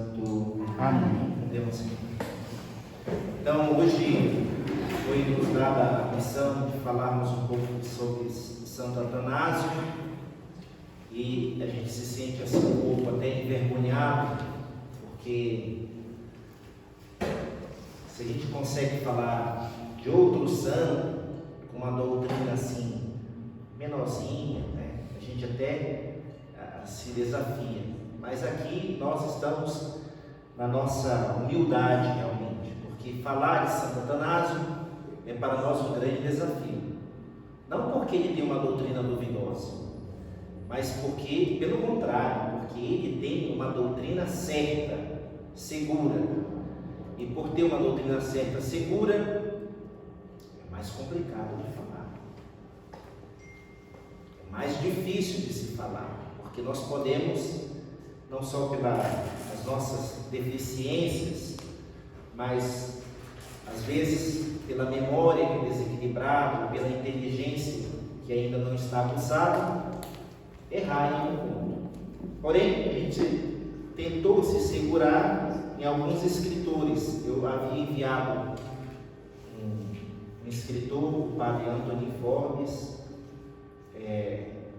Santo. Amém. Deus. Então, hoje foi nos dada a missão de falarmos um pouco sobre Santo Atanásio, e a gente se sente assim um pouco até envergonhado, porque se a gente consegue falar de outro santo com uma doutrina assim menorzinha, né, a gente até se desafia. Mas aqui nós estamos na nossa humildade realmente, porque falar de Santo Atanásio é para nós um grande desafio. Não porque ele tem uma doutrina duvidosa, mas porque, pelo contrário, porque ele tem uma doutrina certa, segura. E por ter uma doutrina certa, segura, é mais complicado de falar. É mais difícil de se falar, porque nós podemos, não só pelas nossas deficiências, mas às vezes pela memória que é desequilibrada, pela inteligência que ainda não está aguçada, errar em algum ponto. Porém, a gente tentou se segurar em alguns escritores. Eu havia enviado um escritor, o padre Antônio Forbes,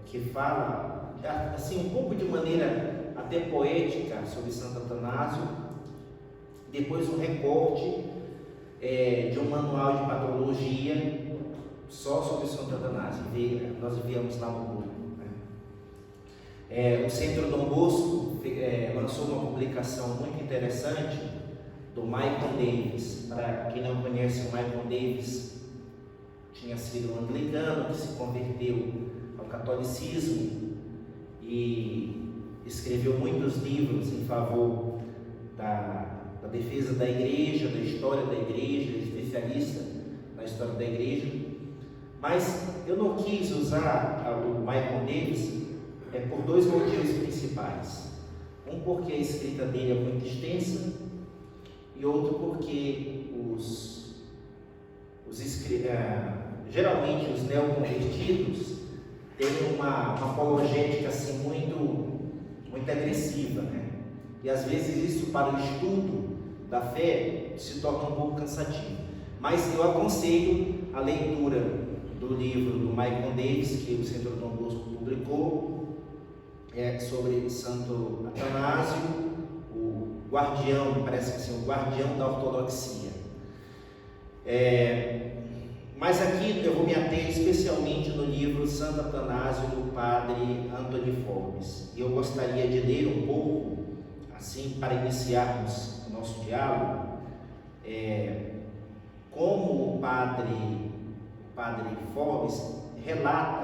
que fala assim um pouco de maneira até poética sobre Santo Atanásio. Depois um recorte de um manual de patrologia só sobre Santo Atanásio. Nós enviamos lá no grupo. O Centro Dom Bosco lançou uma publicação muito interessante do Michael Davis. Para quem não conhece, o Michael Davis tinha sido um anglicano que se converteu ao catolicismo e escreveu muitos livros em favor da defesa da igreja, da história da igreja, especialista na história da igreja. Mas eu não quis usar o Michael Davis por dois motivos principais. Um, porque a escrita dele é muito extensa, e outro porque geralmente os neoconvertidos têm uma apologética assim muito agressiva, né? E às vezes isso para o estudo da fé se torna um pouco cansativo. Mas eu aconselho a leitura do livro do Michael Davis, que o Centro Dom Bosco publicou, sobre Santo Atanásio, o guardião, parece que assim, o guardião da ortodoxia. Mas aqui eu vou me ater especialmente no livro Santo Atanásio, do padre Antônio Forbes. E eu gostaria de ler um pouco, assim, para iniciarmos o nosso diálogo, como o padre Forbes relata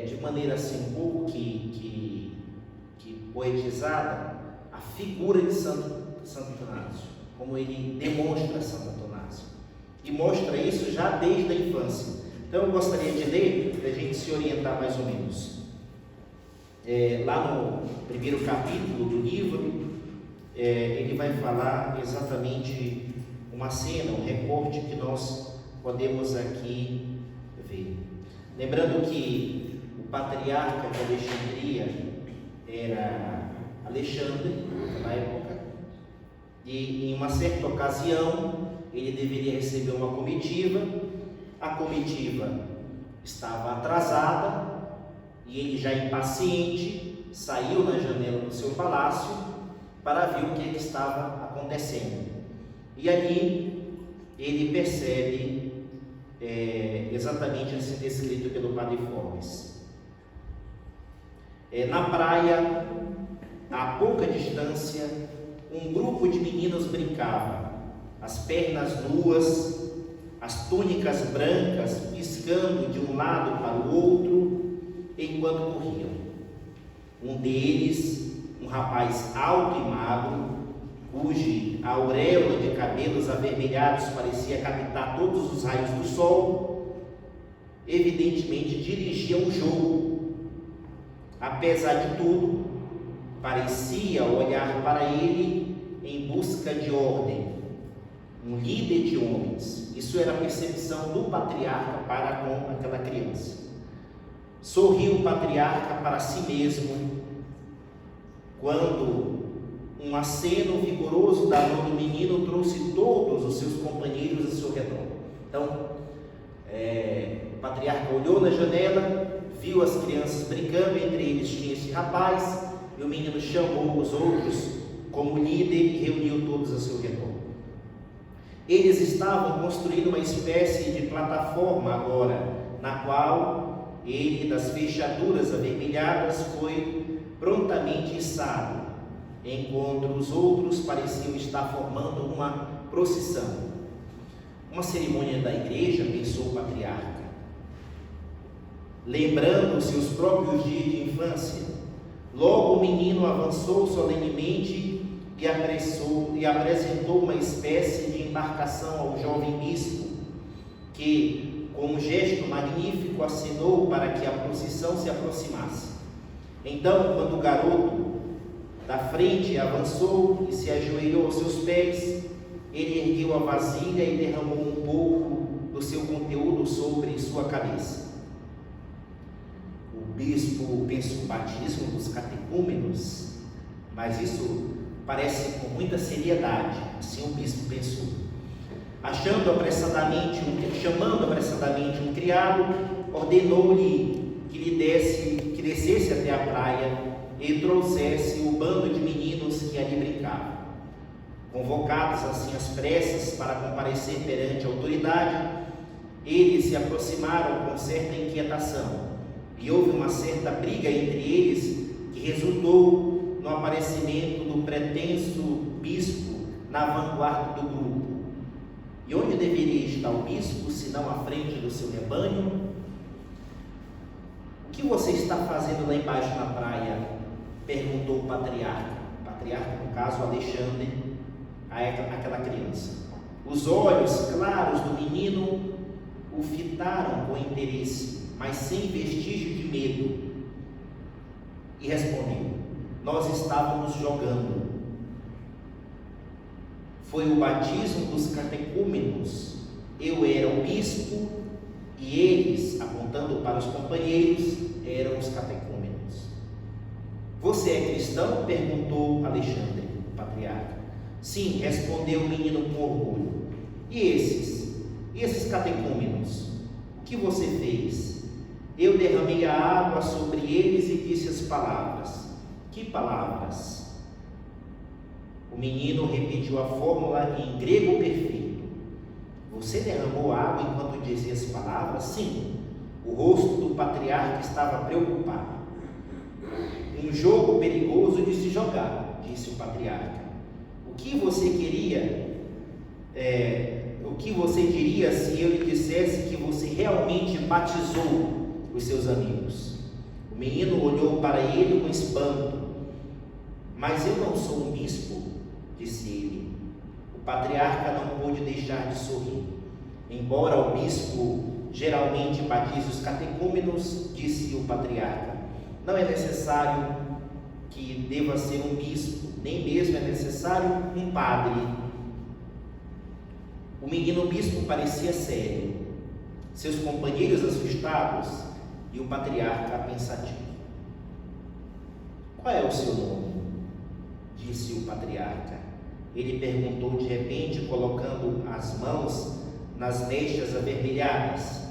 de maneira assim um pouco que poetizada a figura de Santo Atanásio, como ele demonstra Santo Atanásio, e mostra isso já desde a infância. Então eu gostaria de ler para a gente se orientar mais ou menos. Lá no primeiro capítulo do livro, ele vai falar exatamente uma cena, um recorte que nós podemos aqui ver. Lembrando que o patriarca de Alexandria era Alexandre, naquela época, e em uma certa ocasião ele deveria receber uma comitiva. A comitiva estava atrasada e ele, já impaciente, saiu na janela do seu palácio para ver o que estava acontecendo. E ali ele percebe exatamente assim descrito pelo padre Forbes. Na praia, a pouca distância, um grupo de meninos brincava, as pernas nuas, as túnicas brancas piscando de um lado para o outro enquanto corriam. Um deles, um rapaz alto e magro, cuja auréola de cabelos avermelhados parecia captar todos os raios do sol, evidentemente dirigia um jogo. Apesar de tudo, parecia olhar para ele em busca de ordem, um líder de homens. Isso era a percepção do patriarca para com aquela criança. Sorriu o patriarca para si mesmo quando um aceno vigoroso da mão do menino trouxe todos os seus companheiros ao seu redor. Então, o patriarca olhou na janela, viu as crianças brincando, entre eles tinha esse rapaz, e o menino chamou os outros como líder e reuniu todos ao seu redor. Eles estavam construindo uma espécie de plataforma agora, na qual ele, das fechaduras avermelhadas, foi prontamente içado, enquanto os outros pareciam estar formando uma procissão. Uma cerimônia da igreja, pensou o patriarca, lembrando os seus próprios dias de infância. Logo o menino avançou solenemente e apresentou uma espécie de embarcação ao jovem bispo, que, com um gesto magnífico, acenou para que a procissão se aproximasse. Então, quando o garoto da frente avançou e se ajoelhou aos seus pés, ele ergueu a vasilha e derramou um pouco do seu conteúdo sobre sua cabeça. O bispo pensou: batismo dos catecúmenos? Mas isso parece com muita seriedade. Assim o bispo pensou. Chamando apressadamente um criado, ordenou-lhe que descesse até a praia e trouxesse o bando de meninos que ali brincavam. Convocados assim às pressas para comparecer perante a autoridade, eles se aproximaram com certa inquietação, e houve uma certa briga entre eles, que resultou no aparecimento do pretenso bispo na vanguarda do grupo. E onde deveria estar o bispo, senão à frente do seu rebanho? O que você está fazendo lá embaixo na praia? Perguntou o patriarca. O patriarca, no caso, Alexandre, aquela criança. Os olhos claros do menino o fitaram com interesse, mas sem vestígio de medo, e respondeu: nós estávamos jogando. Foi o batismo dos catecúmenos. Eu era o bispo e eles, apontando para os companheiros, eram os catecúmenos. Você é cristão? Perguntou Alexandre, o patriarca. Sim, respondeu o menino com orgulho. E esses catecúmenos? O que você fez? Eu derramei a água sobre eles e disse as palavras. Que palavras? O menino repetiu a fórmula em grego perfeito. Você derramou água enquanto dizia as palavras? Sim. O rosto do patriarca estava preocupado. Um jogo perigoso de se jogar, disse o patriarca. O que você diria se eu lhe dissesse que você realmente batizou os seus amigos? O menino olhou para ele com espanto. Mas eu não sou um bispo, disse ele. O patriarca não pôde deixar de sorrir. Embora o bispo geralmente batize os catecúmenos, disse o patriarca, não é necessário que deva ser um bispo, nem mesmo é necessário um padre. O menino bispo parecia sério, seus companheiros assustados e o patriarca pensativo. Qual é o seu nome? Disse o patriarca. Ele perguntou de repente, colocando as mãos nas mechas avermelhadas.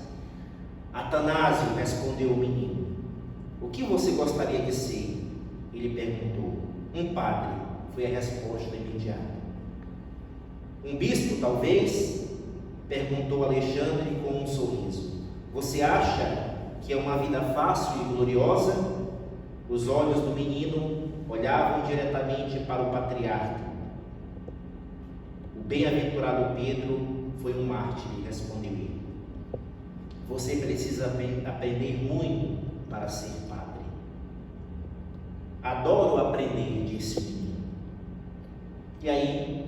Atanásio, respondeu o menino. O que você gostaria de ser? Ele perguntou. Um padre, foi a resposta imediata. Um bispo, talvez? Perguntou Alexandre com um sorriso. Você acha que é uma vida fácil e gloriosa? Os olhos do menino olhavam diretamente para o patriarca. O bem-aventurado Pedro foi um mártir, respondeu ele. Você precisa aprender muito para ser padre. Adoro aprender, disse o menino. E aí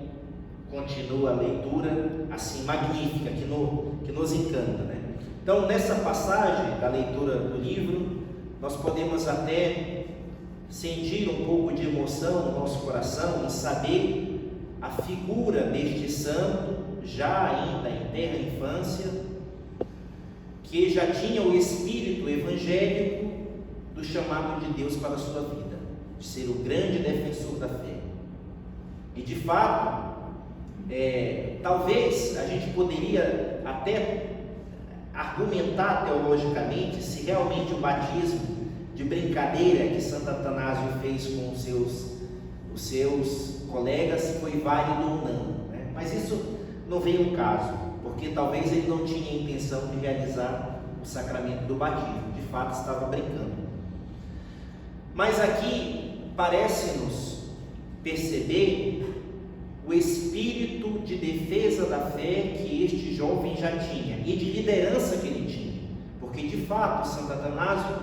continua a leitura assim magnífica que nos encanta, né? Então, nessa passagem da leitura do livro, nós podemos até sentir um pouco de emoção no nosso coração em saber a figura deste santo, já ainda em terra infância, que já tinha o espírito evangélico do chamado de Deus para a sua vida, de ser o grande defensor da fé. E de fato, talvez a gente poderia até argumentar teologicamente se realmente o batismo de brincadeira que Santo Atanásio fez com os seus colegas foi válido ou não, né? Mas isso não vem ao caso, porque talvez ele não tinha a intenção de realizar o sacramento do batismo, de fato estava brincando. Mas aqui parece-nos perceber o espírito de defesa da fé que este jovem já tinha e de liderança que ele tinha, porque de fato Santo Atanásio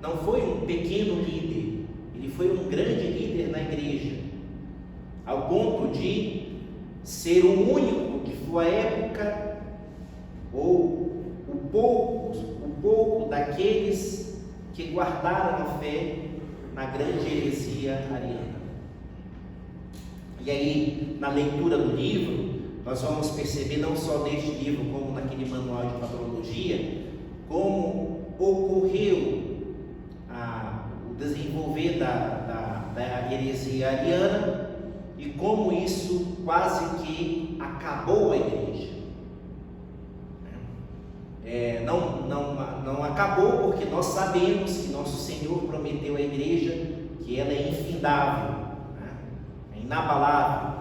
não foi um pequeno líder, ele foi um grande líder na igreja, ao ponto de ser o único de sua época, ou o pouco daqueles que guardaram a fé na grande heresia ariana. E aí, na leitura do livro, nós vamos perceber, não só neste livro, como naquele manual de patrologia, como ocorreu o desenvolver da heresia ariana e como isso quase que acabou a igreja. Não acabou, porque nós sabemos que nosso Senhor prometeu à igreja que ela é infindável, inabalável,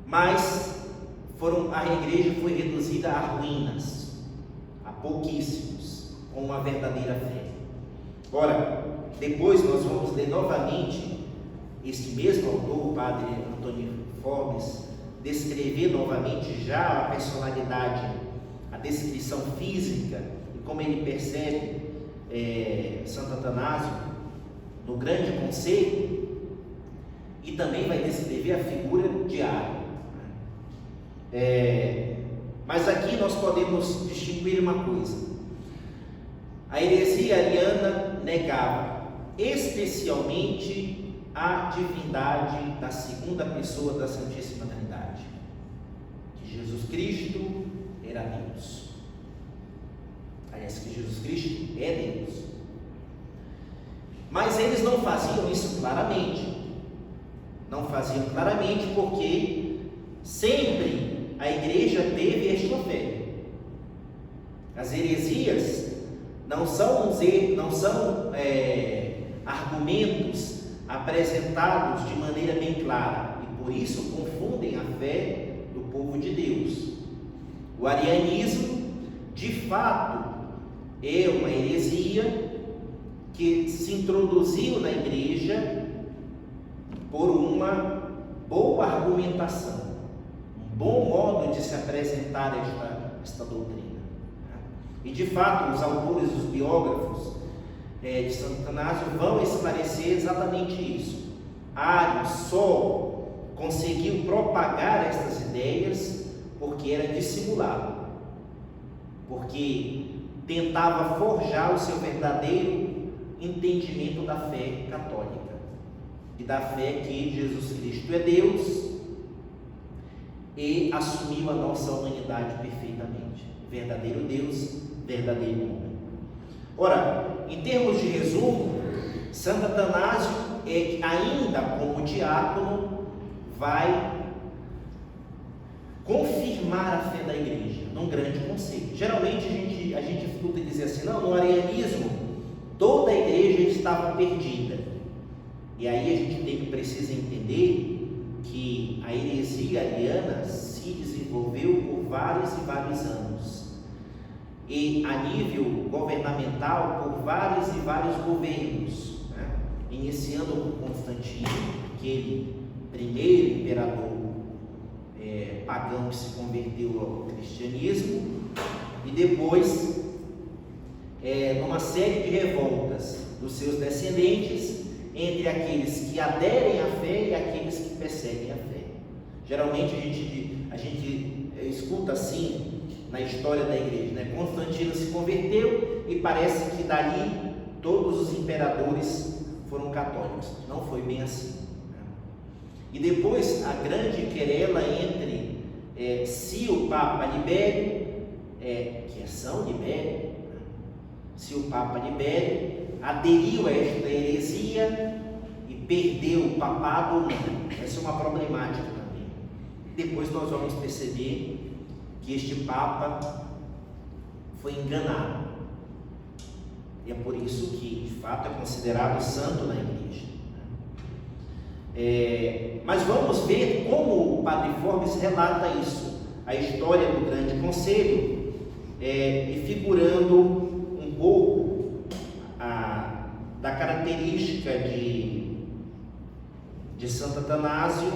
mas a igreja foi reduzida a ruínas, a pouquíssimos, com uma verdadeira fé. Ora, depois nós vamos ler novamente este mesmo autor, o padre Antônio Forbes, descrever novamente já a personalidade, a descrição física e como ele percebe Santo Atanásio no grande conceito, e também vai descrever a figura de Ario. Mas aqui nós podemos distinguir uma coisa: a heresia ariana negava especialmente a divindade da segunda pessoa da Santíssima Trindade, que Jesus Cristo era Deus. Aliás, que Jesus Cristo é Deus. Mas eles não faziam isso claramente. Não faziam claramente porque sempre a igreja teve esta fé. As heresias não são argumentos apresentados de maneira bem clara, e por isso confundem a fé do povo de Deus. O arianismo, de fato, é uma heresia que se introduziu na igreja por uma boa argumentação, um bom modo de se apresentar esta doutrina. E de fato, os autores, os biógrafos de Santo Atanásio vão esclarecer exatamente isso. Ario só conseguiu propagar estas ideias porque era dissimulado, porque tentava forjar o seu verdadeiro entendimento da fé católica e da fé que Jesus Cristo é Deus e assumiu a nossa humanidade perfeitamente, verdadeiro Deus, verdadeiro homem. Ora, em termos de resumo, Santo Atanásio ainda como diácono vai confirmar a fé da igreja num grande conceito. Geralmente a gente escuta dizer assim: não, no arianismo toda a igreja estava perdida. E aí a gente precisa entender que a heresia ariana se desenvolveu por vários e vários anos, e a nível governamental por vários e vários governos, né? Iniciando com Constantino, aquele primeiro imperador pagão que se converteu ao cristianismo, e depois numa série de revoltas dos seus descendentes, entre aqueles que aderem à fé e aqueles que perseguem a fé. Geralmente a gente escuta assim na história da igreja, né? Constantino se converteu e parece que dali todos os imperadores foram católicos. Não foi bem assim, né? E depois a grande querela entre se o Papa Libério, que é São Libério, se o Papa Libério aderiu a esta heresia e perdeu o papado ou não. Essa é uma problemática também. Depois nós vamos perceber que este Papa foi enganado. E é por isso que, de fato, é considerado santo na igreja. Mas vamos ver como o Padre Forbes relata isso, a história do Grande Conselho, e figurando um pouco da característica de Santo Atanásio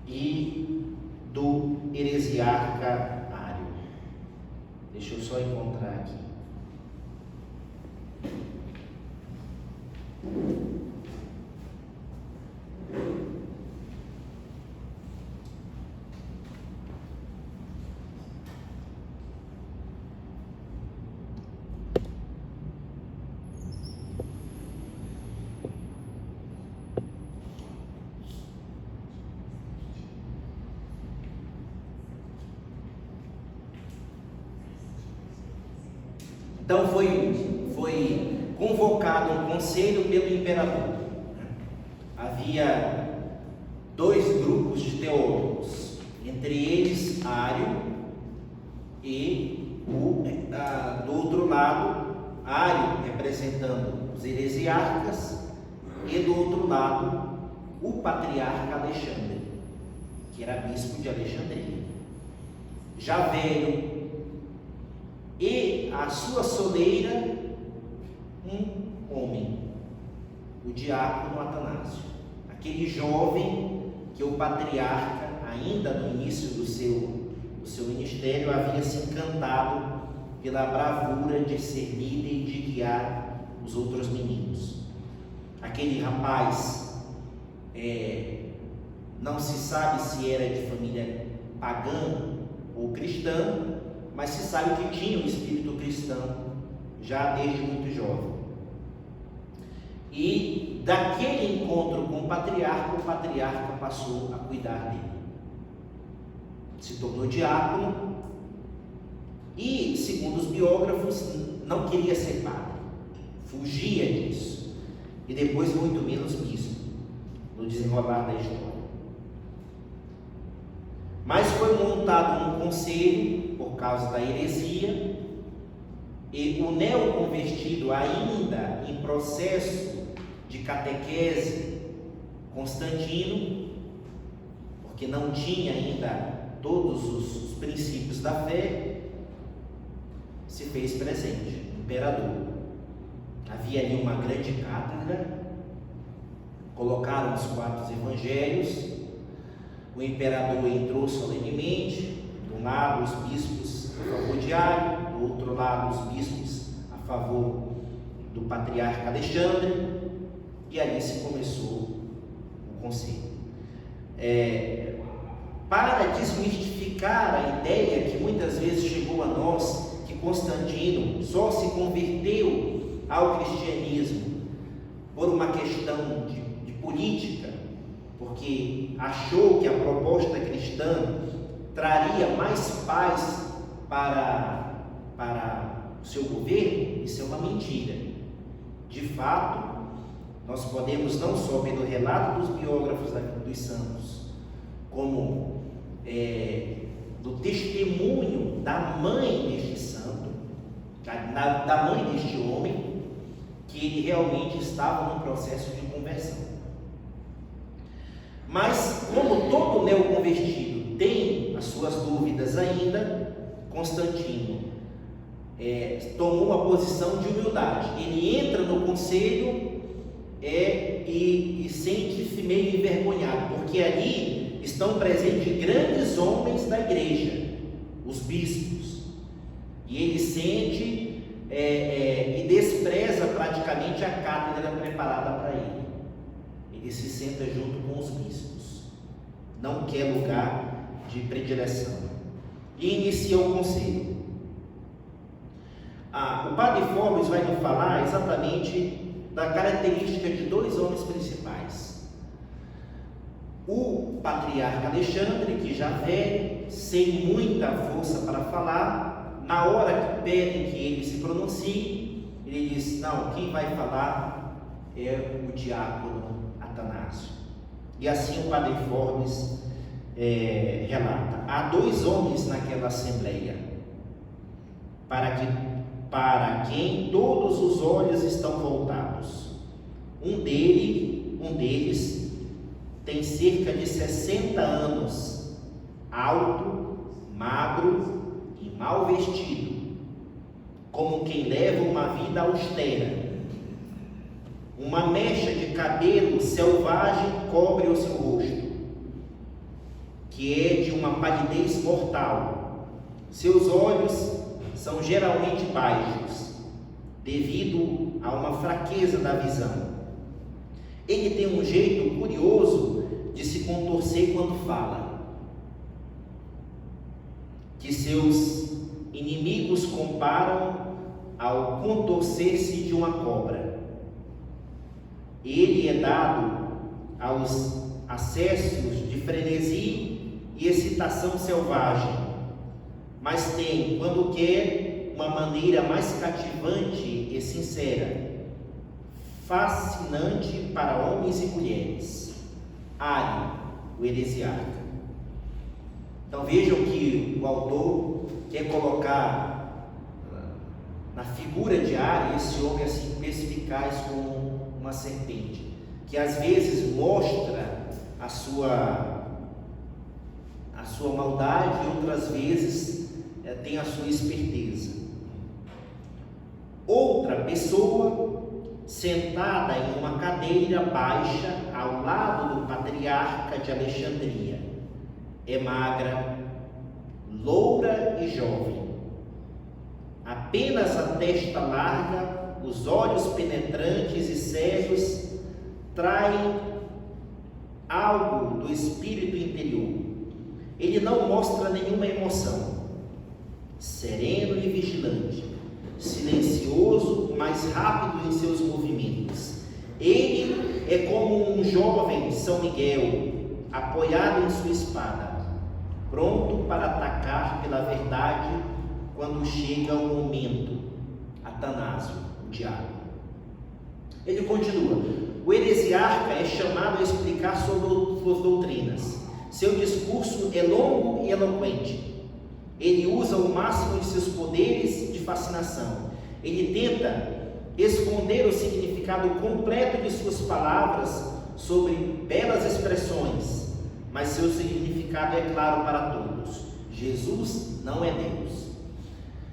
e do heresiarca Ário. Deixa eu só encontrar aqui. Então foi convocado um conselho pelo imperador. Havia dois grupos de teólogos, entre eles Ário e do outro lado, Ário representando os heresiarcas e do outro lado o patriarca Alexandre, que era bispo de Alexandria, já velho, e a sua soleira, um homem, o diácono Atanásio, aquele jovem que o patriarca, ainda no início do seu ministério, havia se encantado pela bravura de ser líder e de guiar os outros meninos. Aquele rapaz, não se sabe se era de família pagã ou cristã, mas se sabe que tinha um espírito cristão já desde muito jovem. E daquele encontro com o patriarca passou a cuidar dele. Se tornou diácono e, segundo os biógrafos, não queria ser padre, fugia disso, e depois muito menos bispo, no desenrolar da história. Mas foi montado um conselho por causa da heresia, e o neoconvertido, ainda em processo de catequese, Constantino, porque não tinha ainda todos os princípios da fé, se fez presente, imperador. Havia ali uma grande cátedra, colocaram os 4 evangelhos, o imperador entrou solenemente, de um lado os bispos a favor de Ário, do outro lado os bispos a favor do patriarca Alexandre, e ali se começou o conselho. Para desmistificar a ideia que muitas vezes chegou a nós, que Constantino só se converteu ao cristianismo por uma questão de política, porque achou que a proposta cristã traria mais paz para o seu governo, isso é uma mentira. De fato, nós podemos, não só pelo relato dos biógrafos da vida dos santos, como do testemunho da mãe deste santo, da mãe deste homem, que ele realmente estava num processo de conversão. Mas, como todo neoconvertido tem as suas dúvidas ainda, Constantino tomou uma posição de humildade. Ele entra no conselho e sente-se meio envergonhado, porque ali estão presentes grandes homens da igreja, os bispos, e ele sente e despreza praticamente a cátedra preparada para ele. Ele se senta junto com os bispos, não quer lugar de predileção, e inicia o conselho. O Padre Forbes vai nos falar exatamente da característica de 2 homens principais: o patriarca Alexandre, que já velho, sem muita força para falar, na hora que pedem que ele se pronuncie, ele diz: não, quem vai falar é o diácono Atanásio. E assim o padre Forbes relata: há 2 homens naquela assembleia, para quem todos os olhos estão voltados. Um deles tem cerca de 60 anos, alto, magro e mal vestido, como quem leva uma vida austera. Uma mecha de cabelo selvagem cobre o seu rosto, que é de uma palidez mortal. Seus olhos são geralmente baixos, devido a uma fraqueza da visão. Ele tem um jeito curioso de se contorcer quando fala, que seus inimigos comparam ao contorcer-se de uma cobra. Ele é dado aos acessos de frenesi e excitação selvagem, mas tem, quando quer, uma maneira mais cativante e sincera, fascinante para homens e mulheres. Ário, o heresiarca. Então vejam que o autor quer colocar na figura de Ário esse homem assim perspicaz como uma serpente, que às vezes mostra a sua maldade e outras vezes tem a sua esperteza. Outra pessoa sentada em uma cadeira baixa ao lado do patriarca de Alexandria é magra, loura e jovem. Apenas a testa larga, os olhos penetrantes e sérios traem algo do espírito interior. Ele não mostra nenhuma emoção. Sereno e vigilante, silencioso, mas rápido em seus movimentos. Ele é como um jovem São Miguel, apoiado em sua espada, pronto para atacar pela verdade quando chega o momento. Atanásio, o diabo. Ele continua: o heresiarca é chamado a explicar suas doutrinas. Seu discurso é longo e eloquente. Ele usa o máximo de seus poderes de fascinação. Ele tenta esconder o significado completo de suas palavras sobre belas expressões, mas seu significado é claro para todos. Jesus não é Deus.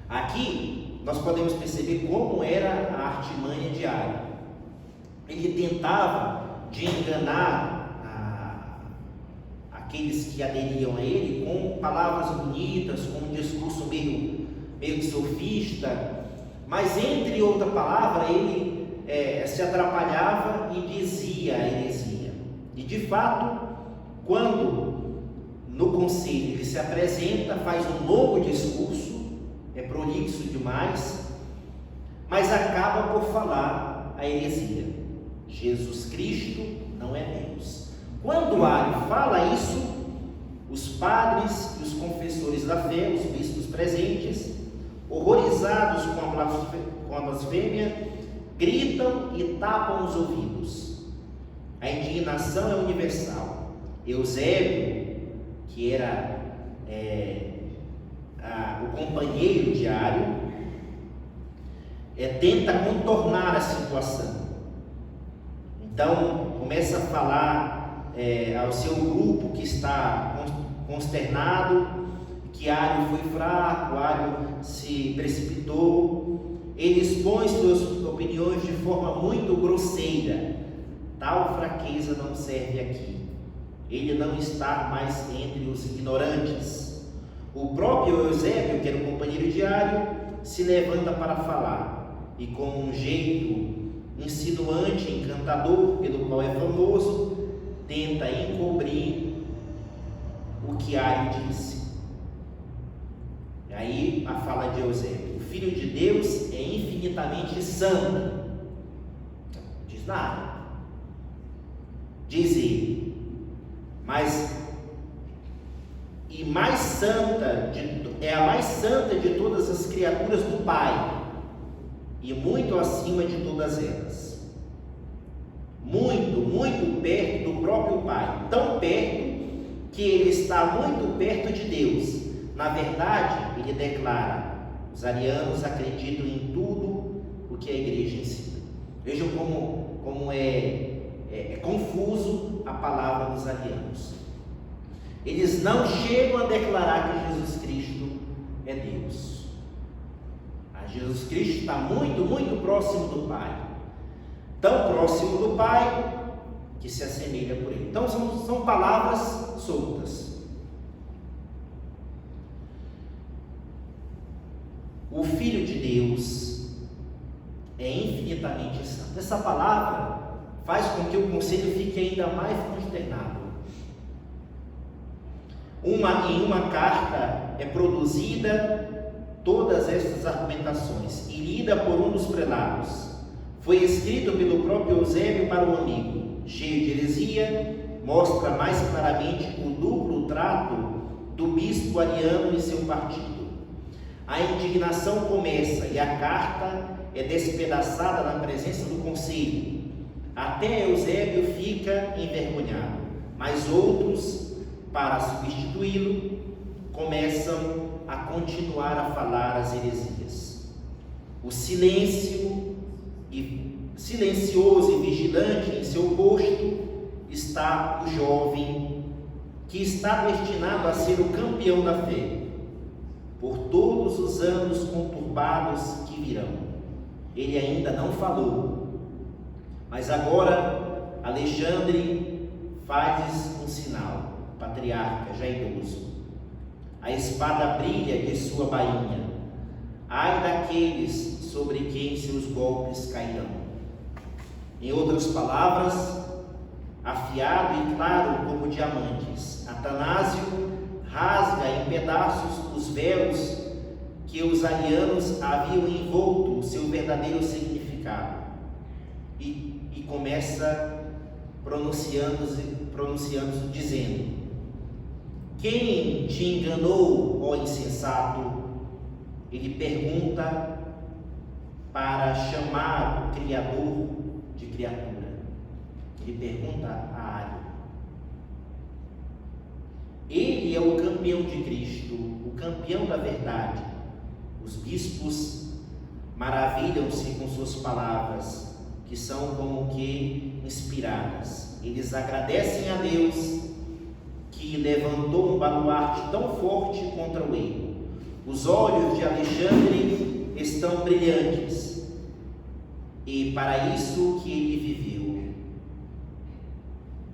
Aqui nós podemos perceber como era a artimanha de Ário. Ele tentava de enganar aqueles que aderiam a ele com palavras bonitas, com um discurso meio que sofista, mas entre outra palavra ele se atrapalhava e dizia a heresia. E de fato, quando no conselho ele se apresenta, faz um longo discurso, é prolixo demais, mas acaba por falar a heresia: Jesus Cristo não é Deus. Quando Ário fala isso, os padres e os confessores da fé, os bispos presentes, horrorizados com a blasfêmia, gritam e tapam os ouvidos. A indignação é universal. Eusébio, que era o companheiro de Ário, tenta contornar a situação. Então começa a falar ao seu grupo que está consternado, que Ário foi fraco, Ário se precipitou. Ele expõe suas opiniões de forma muito grosseira. Tal fraqueza não serve aqui. Ele não está mais entre os ignorantes. O próprio Eusébio, que era o companheiro de Ário, se levanta para falar, e com um jeito insinuante, encantador, pelo qual é famoso, tenta encobrir o que Ário disse. E aí a fala de Eusébio: o Filho de Deus é infinitamente santo. Não diz nada. Diz ele: mais santa é a mais santa de todas as criaturas do Pai. e muito acima de todas elas. Muito, muito perto do próprio Pai. Tão perto que ele está muito perto de Deus. Na verdade, ele declara: os arianos acreditam em tudo o que a igreja ensina. Vejam como é confuso a palavra dos arianos. Eles não chegam a declarar que Jesus Cristo é Deus. Jesus Cristo está muito, muito próximo do Pai. Tão próximo do Pai que se assemelha por ele. Então são palavras soltas. O Filho de Deus é infinitamente santo. Essa palavra faz com que o conselho fique ainda mais consternado. Em uma carta é produzida todas estas argumentações e lida por um dos prelados. Foi escrito pelo próprio Eusébio para o amigo, cheio de heresia, mostra mais claramente o duplo trato do bispo ariano e seu partido. A indignação começa e a carta é despedaçada na presença do conselho. Até Eusébio fica envergonhado, mas outros, para substituí-lo, começam a continuar a falar as heresias. O silencioso e vigilante em seu posto está o jovem que está destinado a ser o campeão da fé, por todos os anos conturbados que virão. Ele ainda não falou, mas agora Alexandre faz um sinal, patriarca já idoso. A espada brilha de sua bainha. Ai daqueles sobre quem seus golpes cairão. Em outras palavras, afiado e claro como diamantes, Atanásio rasga em pedaços os véus que os arianos haviam envolto o seu verdadeiro significado e começa pronunciando, dizendo: quem te enganou, ó insensato? Ele pergunta para chamar o Criador de criatura. Ele pergunta a Ário. Ele é o campeão de Cristo, o campeão da verdade. Os bispos maravilham-se com suas palavras, que são como que inspiradas. Eles agradecem a Deus que levantou um baluarte tão forte contra o erro. Os olhos de Alexandre estão brilhantes, e para isso que ele viveu,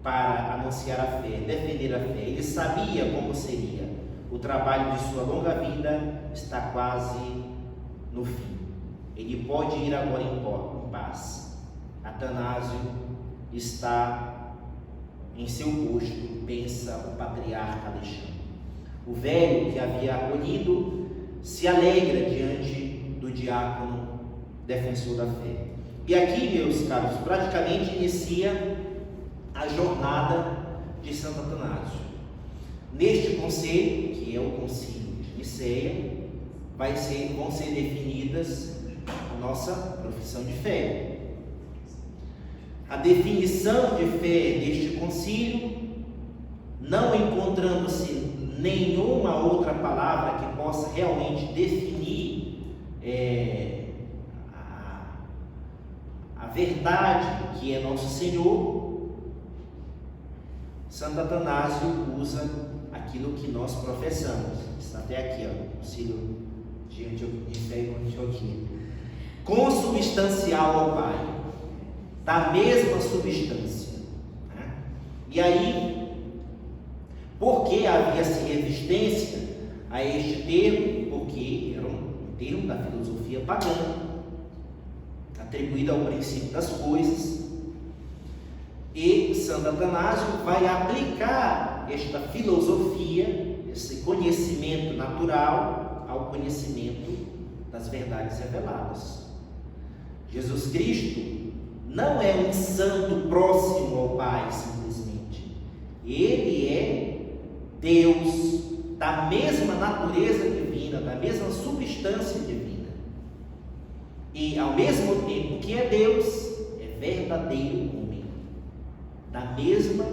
para anunciar a fé, defender a fé. Ele sabia como seria. O trabalho de sua longa vida está quase no fim. Ele pode ir agora em paz. Atanásio está em seu posto, pensa o patriarca Alexandre. O velho que havia acolhido se alegra diante do diácono defensor da fé. E aqui, meus caros, praticamente inicia a jornada de Santo Atanásio. Neste conselho, que é o concílio de Niceia, vão ser definidas a nossa profissão de fé. A definição de fé deste concílio, não encontrando-se nenhuma outra palavra que possa realmente definir a verdade que é nosso Senhor, Santo Atanásio usa aquilo que nós professamos. Está até aqui, ó, concílio de Antioquia. Consubstancial ao Pai, da mesma substância. Né? E aí, por que havia-se resistência a este termo? Porque era um termo da filosofia pagã, atribuído ao princípio das coisas. E Santo Atanásio vai aplicar esta filosofia, esse conhecimento natural, ao conhecimento das verdades reveladas. Jesus Cristo não é um santo próximo ao Pai, simplesmente. Ele é Deus, da mesma natureza divina, da mesma substância divina. e ao mesmo tempo que é Deus, é verdadeiro homem, da mesma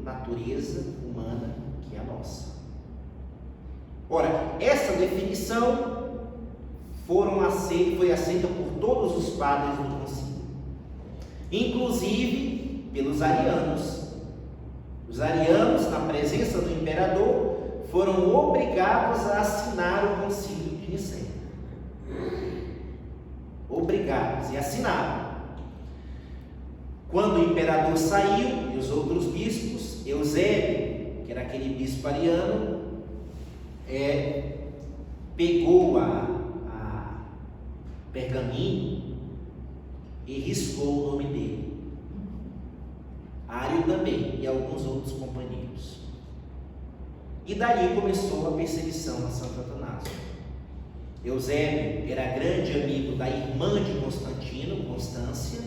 natureza humana que a nossa. Ora, essa definição foi aceita por todos os padres do concílio, inclusive pelos arianos. Os arianos, na presença do imperador, foram obrigados a assinar o concílio de Nicéia. Obrigados, e assinaram. Quando o imperador saiu, e os outros bispos, Eusébio, que era aquele bispo ariano, pegou a pergaminho e riscou o nome dele. Ário também, e alguns outros companheiros. E daí começou a perseguição a Santo Atanásio. Eusébio era grande amigo da irmã de Constantino, Constância,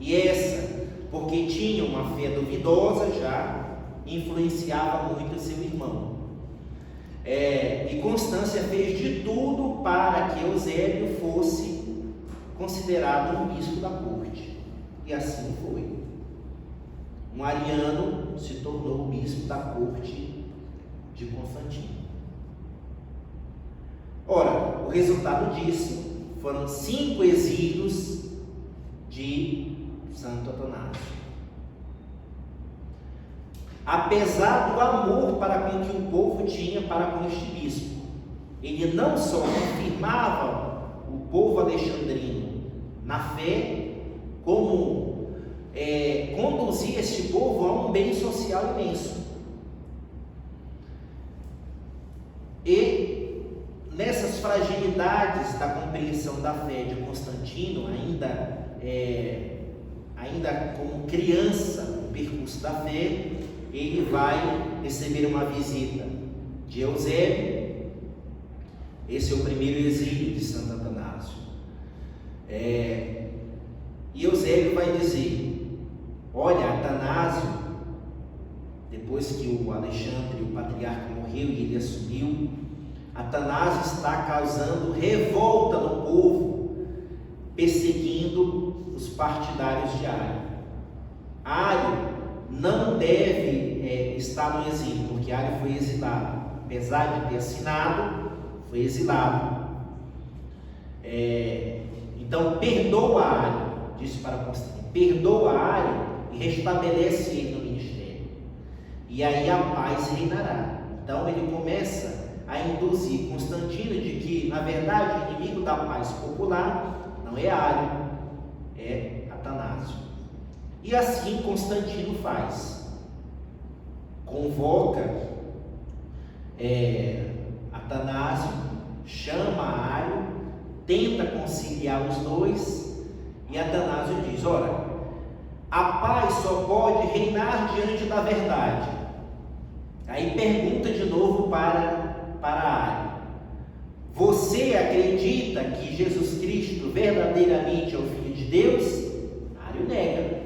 e essa, porque tinha uma fé duvidosa já, influenciava muito seu irmão. E Constância fez de tudo para que Eusébio fosse considerado um bispo da corte, e assim foi. Um ariano se tornou o bispo da corte de Constantino. Ora, o resultado disso foram 5 exílios de Santo Atanásio. Apesar do amor para com que o povo tinha para com este bispo, ele não só confirmava o povo alexandrino na fé, como conduzia este povo a um bem social imenso. E nessas fragilidades da compreensão da fé de Constantino, ainda como criança no percurso da fé, ele vai receber uma visita de Eusébio. Esse é o primeiro exílio de Santo Atanásio. E Eusébio vai dizer: olha, Atanásio, depois que o Alexandre, o patriarca, morreu e ele assumiu, Atanásio está causando revolta no povo, perseguindo os partidários de Ário. Ário não deve estar no exílio, porque Ário foi exilado. Apesar de ter assinado, foi exilado. Então, perdoa Ário, disse para Constantino, perdoa Ário e restabelece ele no ministério. E aí a paz reinará. Então, ele começa a induzir Constantino de que, na verdade, o inimigo da paz popular não é Ário, é Atanásio. E assim Constantino faz. Convoca Atanásio, chama Ário, tenta conciliar os dois, e Atanásio diz: ora, a paz só pode reinar diante da verdade. Aí pergunta de novo para Ário: você acredita que Jesus Cristo verdadeiramente é o Filho de Deus? Ário nega.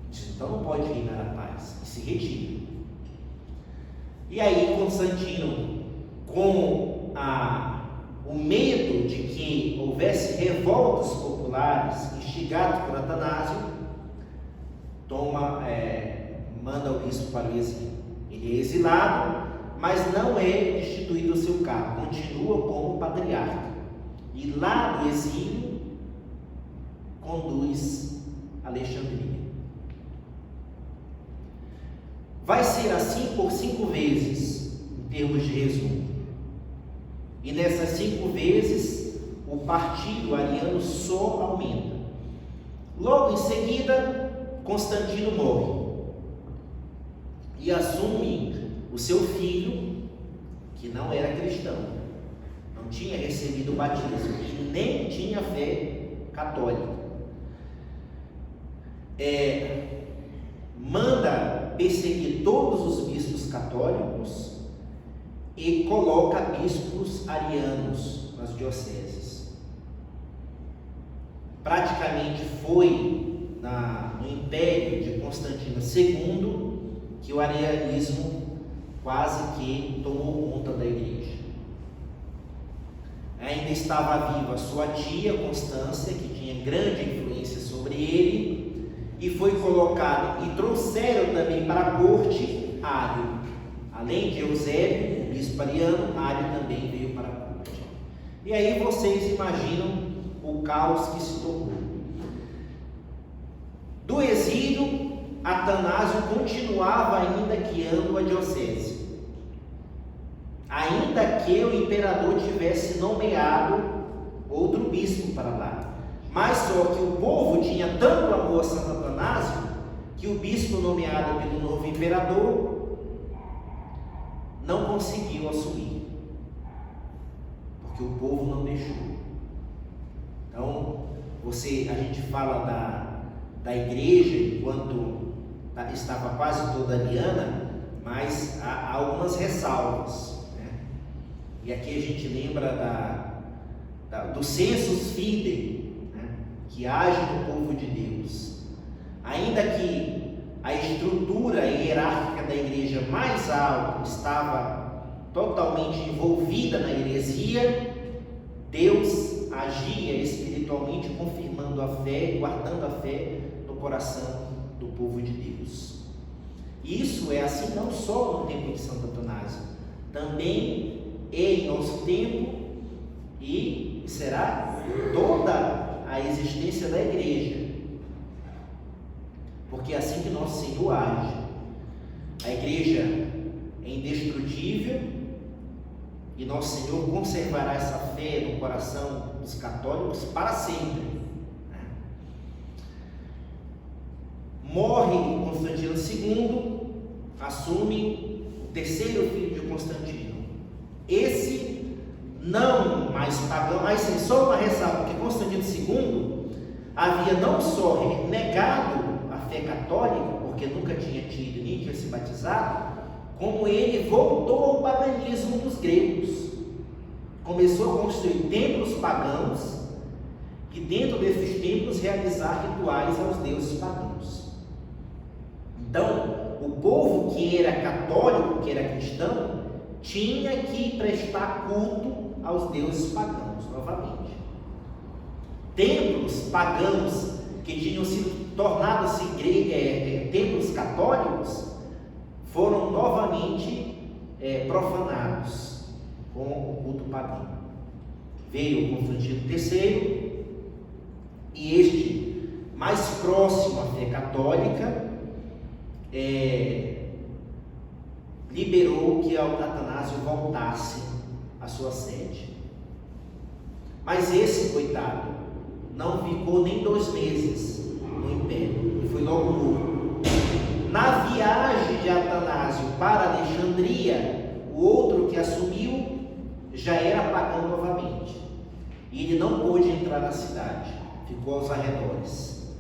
Diz: então não pode reinar a paz, e se retira. E aí Constantino, com o medo de que houvesse revoltas populares instigadas por Atanásio, manda o bispo para o exílio. Ele é exilado, mas não é destituído do seu cargo, continua como patriarca. E lá do exílio conduz Alexandria. Vai ser assim por 5 vezes, em termos de resumo. E nessas 5 vezes, o partido ariano só aumenta. Logo em seguida, Constantino morre e assume o seu filho, que não era cristão, não tinha recebido o batismo e nem tinha fé católica. Manda perseguir todos os bispos católicos e coloca bispos arianos nas dioceses. Praticamente foi no império de Constantino II que o arianismo quase que tomou conta da igreja. ainda estava viva sua tia Constância, que tinha grande influência sobre ele, e foi colocado, e trouxeram também para a corte Ário. Além de Eusébio, o bispo ariano, Ário também veio para a corte. E aí vocês imaginam o caos que se tornou. Do exílio, Atanásio continuava ainda guiando a diocese, ainda que o imperador tivesse nomeado outro bispo para lá. Mas só que o povo tinha tanto amor a Santo Atanásio, que o bispo nomeado pelo novo imperador não conseguiu assumir, porque o povo não deixou. Então, a gente fala da igreja enquanto estava quase toda ariana, mas há algumas ressalvas, né? E aqui a gente lembra do sensus fidei, né? Que age no povo de Deus. Ainda que a estrutura hierárquica da igreja mais alta estava totalmente envolvida na heresia, Deus agia espiritualmente, confirmando a fé, guardando a fé no coração do povo de Deus. Isso é assim não só no tempo de Santo Atanásio, também em nosso tempo, e será toda a existência da igreja, porque é assim que nosso Senhor age. A igreja é indestrutível e nosso Senhor conservará essa fé no coração dos católicos para sempre. Morre Constantino II, assume o terceiro filho de Constantino. Esse não mais pagão, mas sim, só uma ressalva, porque Constantino II havia não só negado a fé católica, porque nunca tinha tido nem tinha se batizado, como ele voltou ao paganismo dos gregos. Começou a construir templos pagãos e dentro desses templos realizar rituais aos deuses pagãos. Então, o povo que era católico, que era cristão, tinha que prestar culto aos deuses pagãos novamente. Templos pagãos que tinham sido tornados templos católicos foram novamente profanados com o culto pagão. Veio Constantino III e este, mais próximo à fé católica, liberou que Atanásio voltasse à sua sede. Mas esse coitado não ficou nem 2 meses no império, ele foi logo morto. Na viagem de Atanásio para Alexandria, o outro que assumiu já era pagão novamente, e ele não pôde entrar na cidade, ficou aos arredores.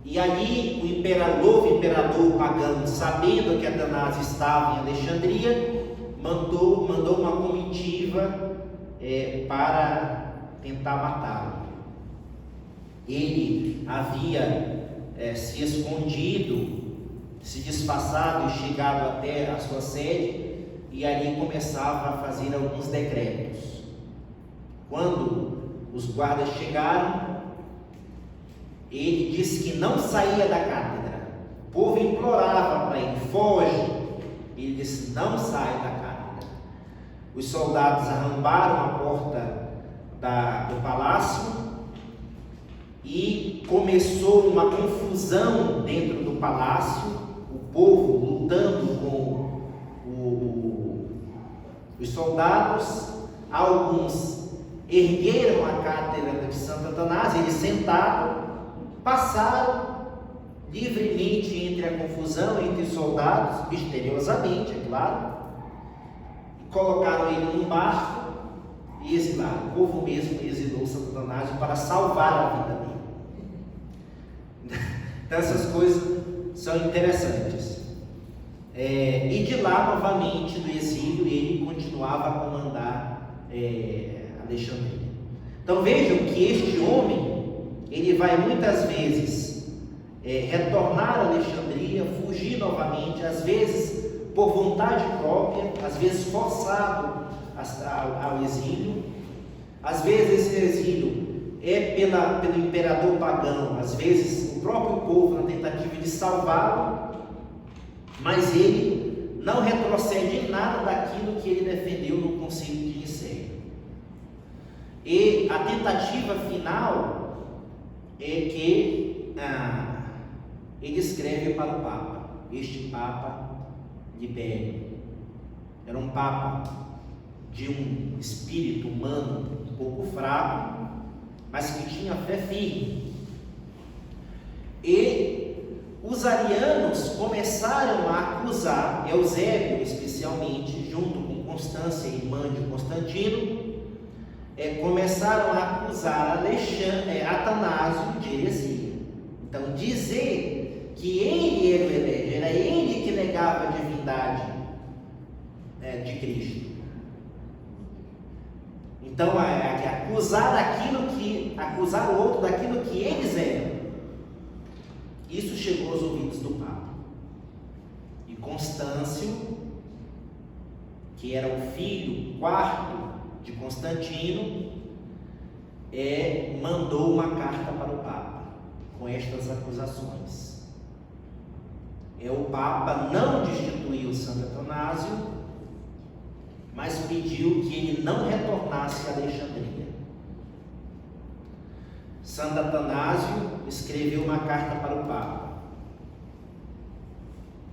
E ali o novo imperador pagão, sabendo que Atanásio estava em Alexandria, mandou uma comitiva para tentar matá-lo. Ele havia se escondido, se disfarçado e chegado até a sua sede, e ali começava a fazer alguns decretos. Quando os guardas chegaram, ele disse que não saía da cátedra. O povo implorava para ele: foge. Ele disse: não sai da cátedra. Os soldados arrombaram a porta do palácio e começou uma confusão dentro do palácio, o povo lutando com os soldados. Alguns ergueram a cátedra de Santo Atanásio, eles sentaram, passaram livremente entre a confusão, entre os soldados, misteriosamente, é claro, e colocaram ele num barco e exilaram. O povo mesmo exilou Santo Atanásio para salvar a vida dele. Então essas coisas são interessantes. E de lá, novamente, do exílio, ele continuava a comandar Alexandria. Então vejam que este homem, ele vai muitas vezes retornar a Alexandria, fugir novamente, às vezes por vontade própria, às vezes forçado ao exílio. Às vezes esse exílio é pelo imperador pagão, às vezes o próprio povo na tentativa de salvá-lo, mas ele não retrocede em nada daquilo que ele defendeu no Concílio de Nicéia. E a tentativa final é que ele escreve para o Papa. Este Papa Libério era um Papa de um espírito humano um pouco fraco, mas que tinha fé firme. E os arianos começaram a acusar Eusébio, especialmente, junto com Constância, irmã de Constantino, começaram a acusar Atanásio de heresia. Então, dizer que ele era o herege, era ele que negava a divindade de Cristo. Então, acusar o outro daquilo que eles eram. Isso chegou aos ouvidos do Papa. E Constâncio, que era o filho quarto de Constantino, mandou uma carta para o Papa com estas acusações. O Papa não destituiu Santo Atanásio, mas pediu que ele não retornasse a Alexandria. Santo Atanásio escreveu uma carta para o Papa.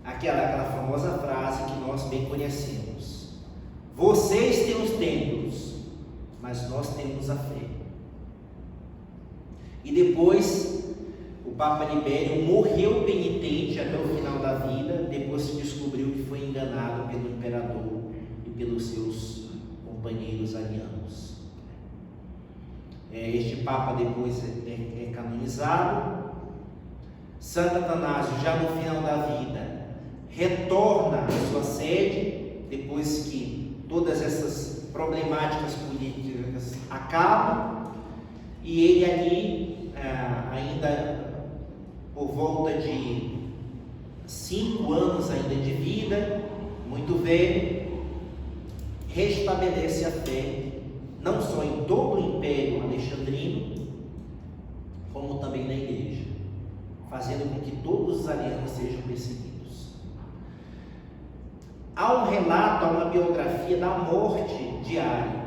Aquela famosa frase que nós bem conhecemos: vocês têm os templos, mas nós temos a fé. E depois o Papa Libério morreu penitente até o final da vida, depois se descobriu que foi enganado pelo imperador e pelos seus companheiros arianos. Este Papa depois é canonizado. Santo Atanásio, já no final da vida, retorna à sua sede, depois que todas essas problemáticas políticas acabam, e ele ali, ainda por volta de 5 anos ainda de vida, muito velho, restabelece a fé, não só em todo o Império Alexandrino, como também na Igreja, fazendo com que todos os arianos sejam perseguidos. Há um relato, há uma biografia da morte de Ário,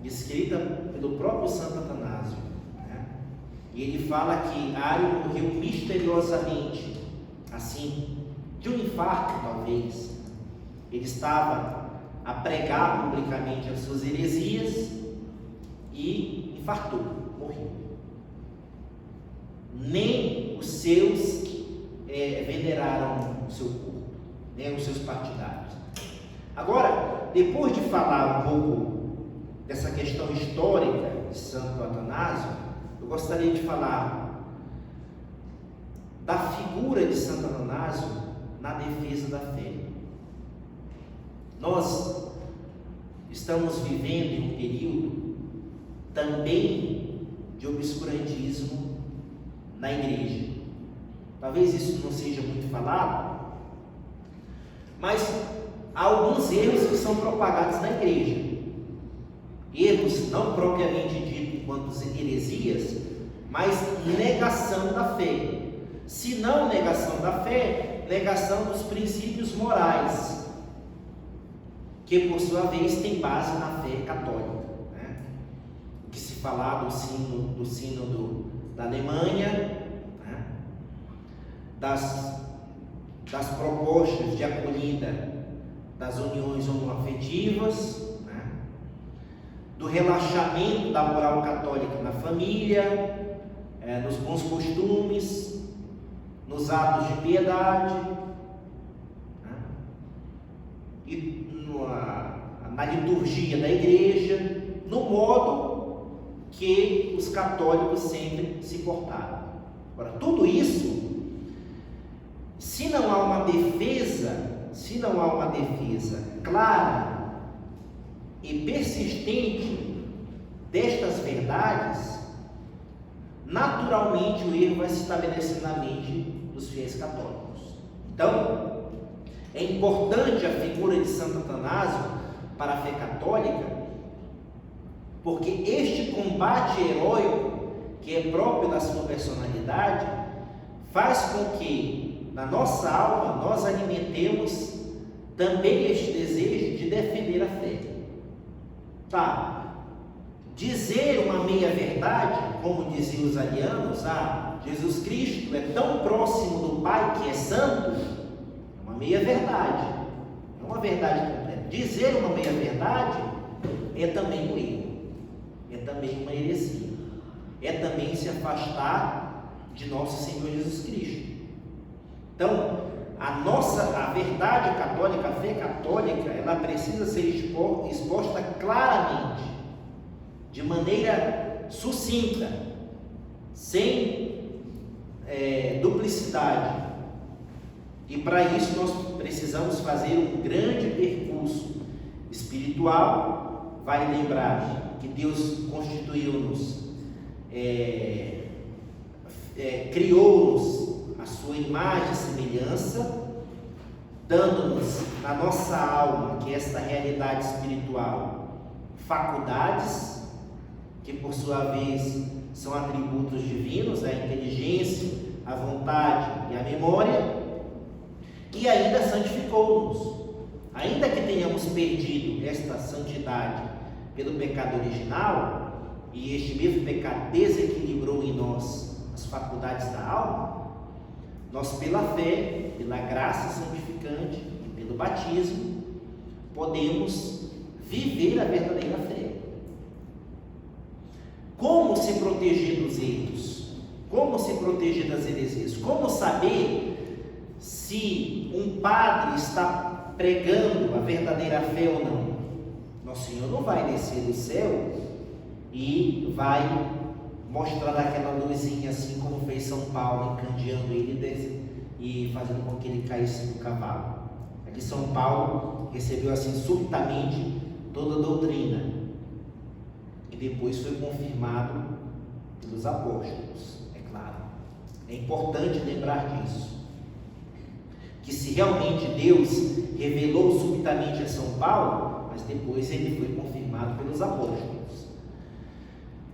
escrita pelo próprio Santo Atanásio, e ele fala que Ário morreu misteriosamente, assim, de um infarto talvez. Ele estava a pregar publicamente as suas heresias e infartou, morreu. Nem os seus veneraram o seu corpo, nem os seus partidários. Agora, depois de falar um pouco dessa questão histórica de Santo Atanásio, eu gostaria de falar da figura de Santo Atanásio na defesa da fé. Nós estamos vivendo em um período também de obscurantismo na igreja. Talvez isso não seja muito falado, mas há alguns erros que são propagados na igreja. Erros não propriamente dito enquanto heresias, mas negação da fé. Se não negação da fé, negação dos princípios morais, que por sua vez tem base na fé católica. O que se falar do sínodo da Alemanha, das propostas de acolhida das uniões homoafetivas, do relaxamento da moral católica na família, nos bons costumes, nos atos de piedade, e na liturgia da igreja, no modo que os católicos sempre se portaram. Agora, tudo isso, se não há uma defesa clara e persistente destas verdades, naturalmente o erro vai se estabelecer na mente dos fiéis católicos. Então, é importante a figura de Santo Atanásio para a fé católica, porque este combate heróico, que é próprio da sua personalidade, faz com que na nossa alma nós alimentemos também este desejo de defender a fé. Tá, dizer uma meia-verdade, como diziam os arianos, Jesus Cristo é tão próximo do Pai que é santo, é uma meia-verdade, é uma verdade completa. Dizer uma meia-verdade é também um erro, é também uma heresia, é também se afastar de nosso Senhor Jesus Cristo. Então, a verdade católica, a fé católica, ela precisa ser exposta claramente, de maneira sucinta, sem duplicidade. E para isso nós precisamos fazer um grande percurso espiritual. Vai lembrar que Deus constituiu-nos, criou-nos a sua imagem e semelhança, dando-nos na nossa alma, que é esta realidade espiritual, faculdades, que por sua vez são atributos divinos, a inteligência, a vontade e a memória, e ainda santificou-nos. Ainda que tenhamos perdido esta santidade pelo pecado original, e este mesmo pecado desequilibrou em nós as faculdades da alma, nós pela fé, pela graça santificante e pelo batismo, podemos viver a verdadeira fé. Como se proteger dos erros? Como se proteger das heresias? Como saber se um padre está pregando a verdadeira fé ou não? Nosso Senhor não vai descer do céu e vai mostrar aquela luzinha assim como fez São Paulo, encandeando ele e fazendo com que ele caísse do cavalo. Aqui São Paulo recebeu assim subitamente toda a doutrina e depois foi confirmado pelos apóstolos, é claro. É importante lembrar disso, que se realmente Deus revelou subitamente a São Paulo, mas depois ele foi confirmado pelos apóstolos.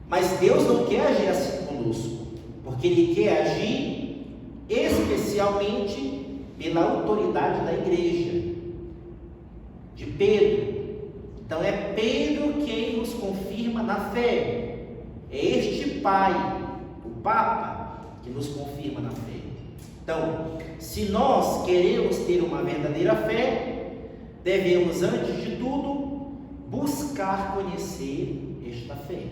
Mas Deus não quer agir assim conosco, porque Ele quer agir especialmente pela autoridade da igreja, de Pedro. Então é Pedro quem nos confirma na fé, é este Pai, o Papa, que nos confirma na fé. Então, se nós queremos ter uma verdadeira fé, devemos, antes de tudo, buscar conhecer esta fé,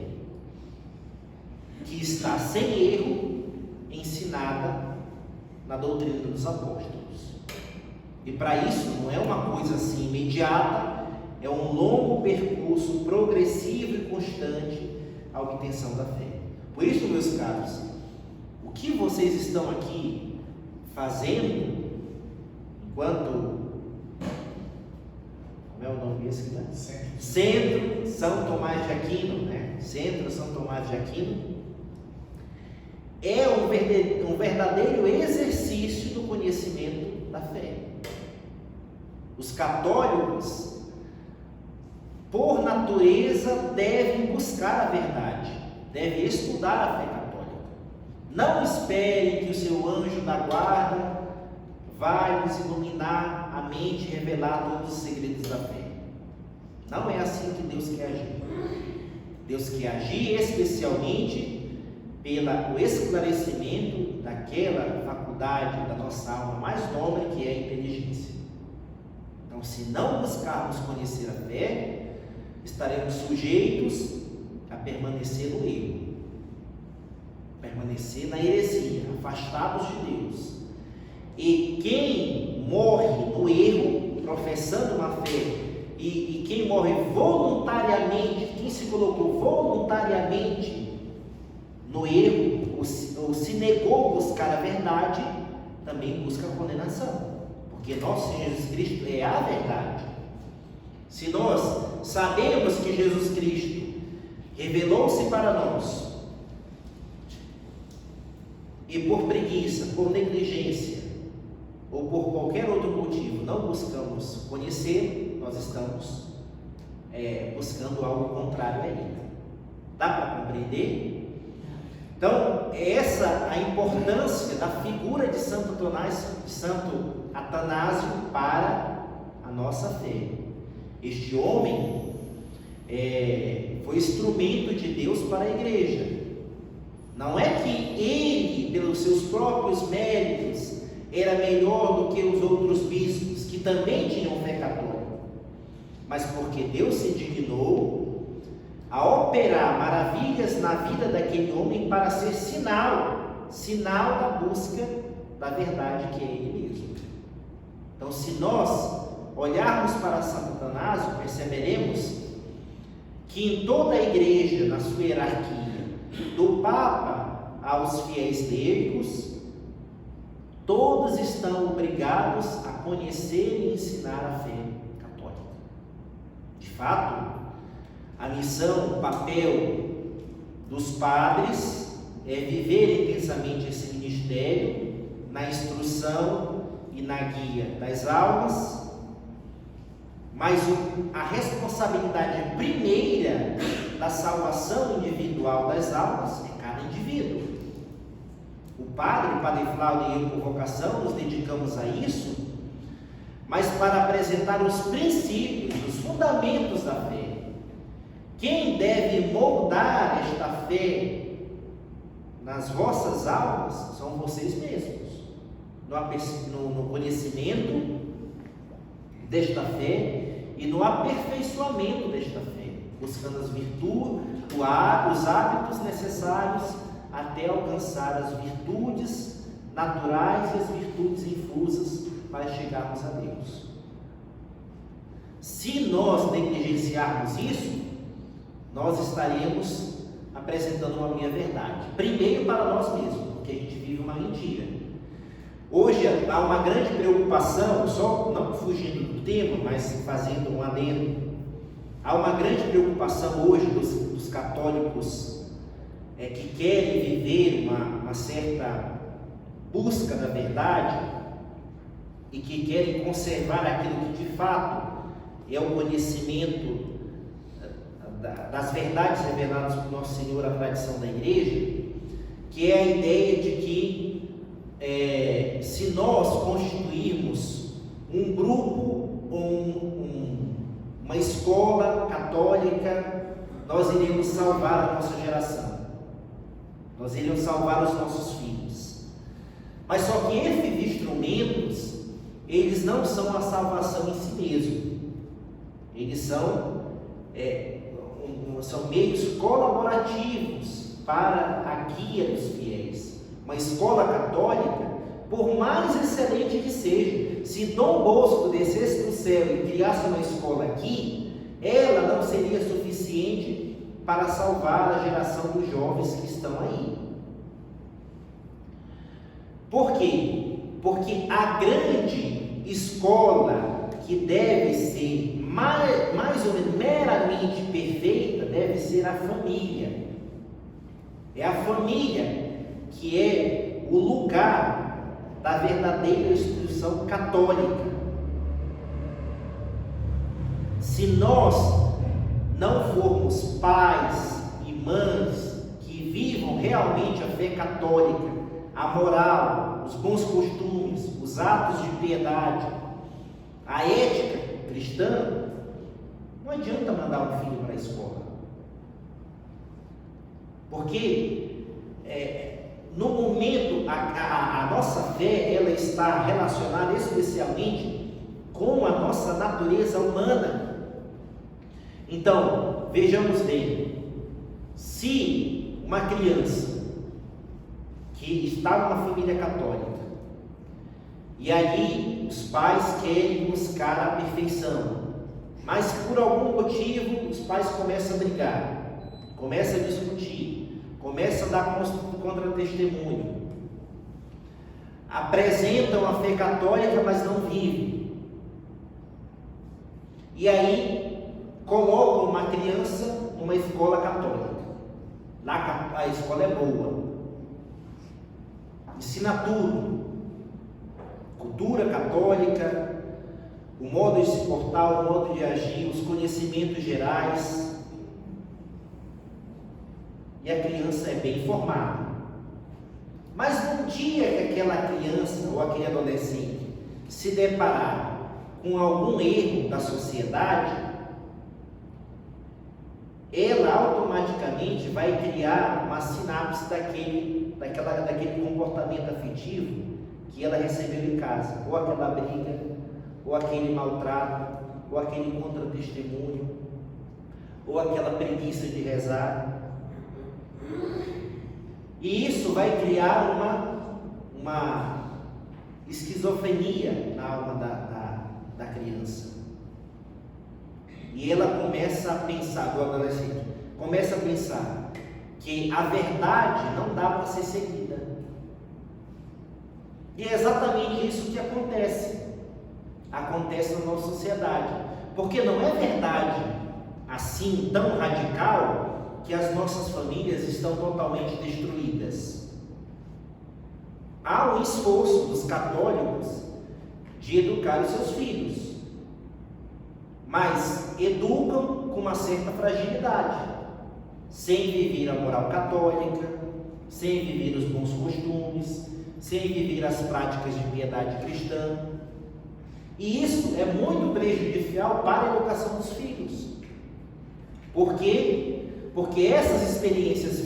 que está sem erro, ensinada na doutrina dos apóstolos. E para isso não é uma coisa assim imediata, é um longo percurso progressivo e constante à obtenção da fé. Por isso, meus caros, o que vocês estão aqui fazendo, enquanto, como é o nome desse, né? Centro São Tomás de Aquino, né? Centro São Tomás de Aquino, é um verdadeiro exercício do conhecimento da fé. Os católicos, por natureza, devem buscar a verdade, devem estudar a fé católica. Não espere que o seu anjo da guarda vai nos iluminar a mente e revelar todos os segredos da fé. Não é assim que Deus quer agir. Deus quer agir especialmente pelo esclarecimento daquela faculdade da nossa alma mais nobre, que é a inteligência. Então, se não buscarmos conhecer a fé, estaremos sujeitos a permanecer no erro, permanecer na heresia, afastados de Deus. E quem morre no erro, professando uma fé, e quem morre voluntariamente, quem se colocou voluntariamente no erro, ou se negou a buscar a verdade, também busca a condenação, porque nosso Senhor Jesus Cristo é a verdade. Se nós sabemos que Jesus Cristo revelou-se para nós, e por preguiça, por negligência, ou por qualquer outro motivo, não buscamos conhecer, nós estamos buscando algo contrário a Ele. Dá para compreender? Então, essa a importância da figura de Santo Atanásio para a nossa fé. Este homem foi instrumento de Deus para a igreja. Não é que ele, pelos seus próprios méritos, era melhor do que os outros bispos, que também tinham fé católica, mas porque Deus se dignou a operar maravilhas na vida daquele homem para ser sinal da busca da verdade que é ele mesmo. Então, se nós olharmos para Santo Atanásio, perceberemos que em toda a igreja, na sua hierarquia, do Papa aos fiéis leigos, todos estão obrigados a conhecer e ensinar a fé católica. De fato, a missão, o papel dos padres é viver intensamente esse ministério na instrução e na guia das almas, mas a responsabilidade primeira da salvação individual das almas é cada indivíduo. O Padre Flávio e eu, por vocação, nos dedicamos a isso, mas para apresentar os princípios, os fundamentos da fé. Quem deve moldar esta fé nas vossas almas são vocês mesmos, no conhecimento desta fé e no aperfeiçoamento desta fé, buscando as virtudes, os hábitos necessários até alcançar as virtudes naturais e as virtudes infusas para chegarmos a Deus. Se nós negligenciarmos isso, nós estaremos apresentando uma meia-verdade. Primeiro para nós mesmos, porque a gente vive uma mentira. Hoje há uma grande preocupação, só não fugindo do tema, mas fazendo um adendo. Há uma grande preocupação hoje dos católicos que querem viver uma certa busca da verdade e que querem conservar aquilo que de fato é o conhecimento das verdades reveladas por Nosso Senhor, a tradição da igreja, que é a ideia de que se nós constituirmos um grupo, uma escola católica, nós iremos salvar a nossa geração, nós iremos salvar os nossos filhos. Mas só que esses instrumentos, eles não são a salvação em si mesmo, eles são meios colaborativos para a guia dos fiéis. Uma escola católica, por mais excelente que seja, se Dom Bosco descesse do céu e criasse uma escola aqui, ela não seria suficiente para salvar a geração dos jovens que estão aí. Por quê? Porque a grande escola que deve ser mais ou menos meramente perfeita deve ser a família. É a família que é o lugar da verdadeira instrução católica. Se nós não formos pais e mães que vivam realmente a fé católica, a moral, os bons costumes, os atos de piedade, a ética cristã, não adianta mandar um filho para a escola, porque no momento a nossa fé ela está relacionada especialmente com a nossa natureza humana. Então, vejamos bem, se uma criança que está numa família católica e ali os pais querem buscar a perfeição, mas por algum motivo os pais começam a brigar, começam a discutir, começam a dar contra-testemunho, apresentam a fé católica, mas não vivem, e aí colocam uma criança numa escola católica. Lá a escola é boa, ensina tudo, cultura católica, o modo de se portar, o modo de agir, os conhecimentos gerais. e a criança é bem formada. Mas no dia que aquela criança ou aquele adolescente se deparar com algum erro da sociedade, ela automaticamente vai criar uma sinapse daquele comportamento afetivo que ela recebeu em casa, ou aquela briga, ou aquele maltrato, ou aquele contra-testemunho, ou aquela preguiça de rezar. E isso vai criar uma esquizofrenia na alma da criança. E ela começa a pensar, do adolescente, começa a pensar que a verdade não dá para ser seguida. E é exatamente isso que acontece na nossa sociedade. Porque não é verdade assim tão radical que as nossas famílias estão totalmente destruídas. Há um esforço dos católicos de educar os seus filhos, mas educam com uma certa fragilidade, sem viver a moral católica, sem viver os bons costumes, sem viver as práticas de piedade cristã. E isso é muito prejudicial para a educação dos filhos. Por quê? Porque essas experiências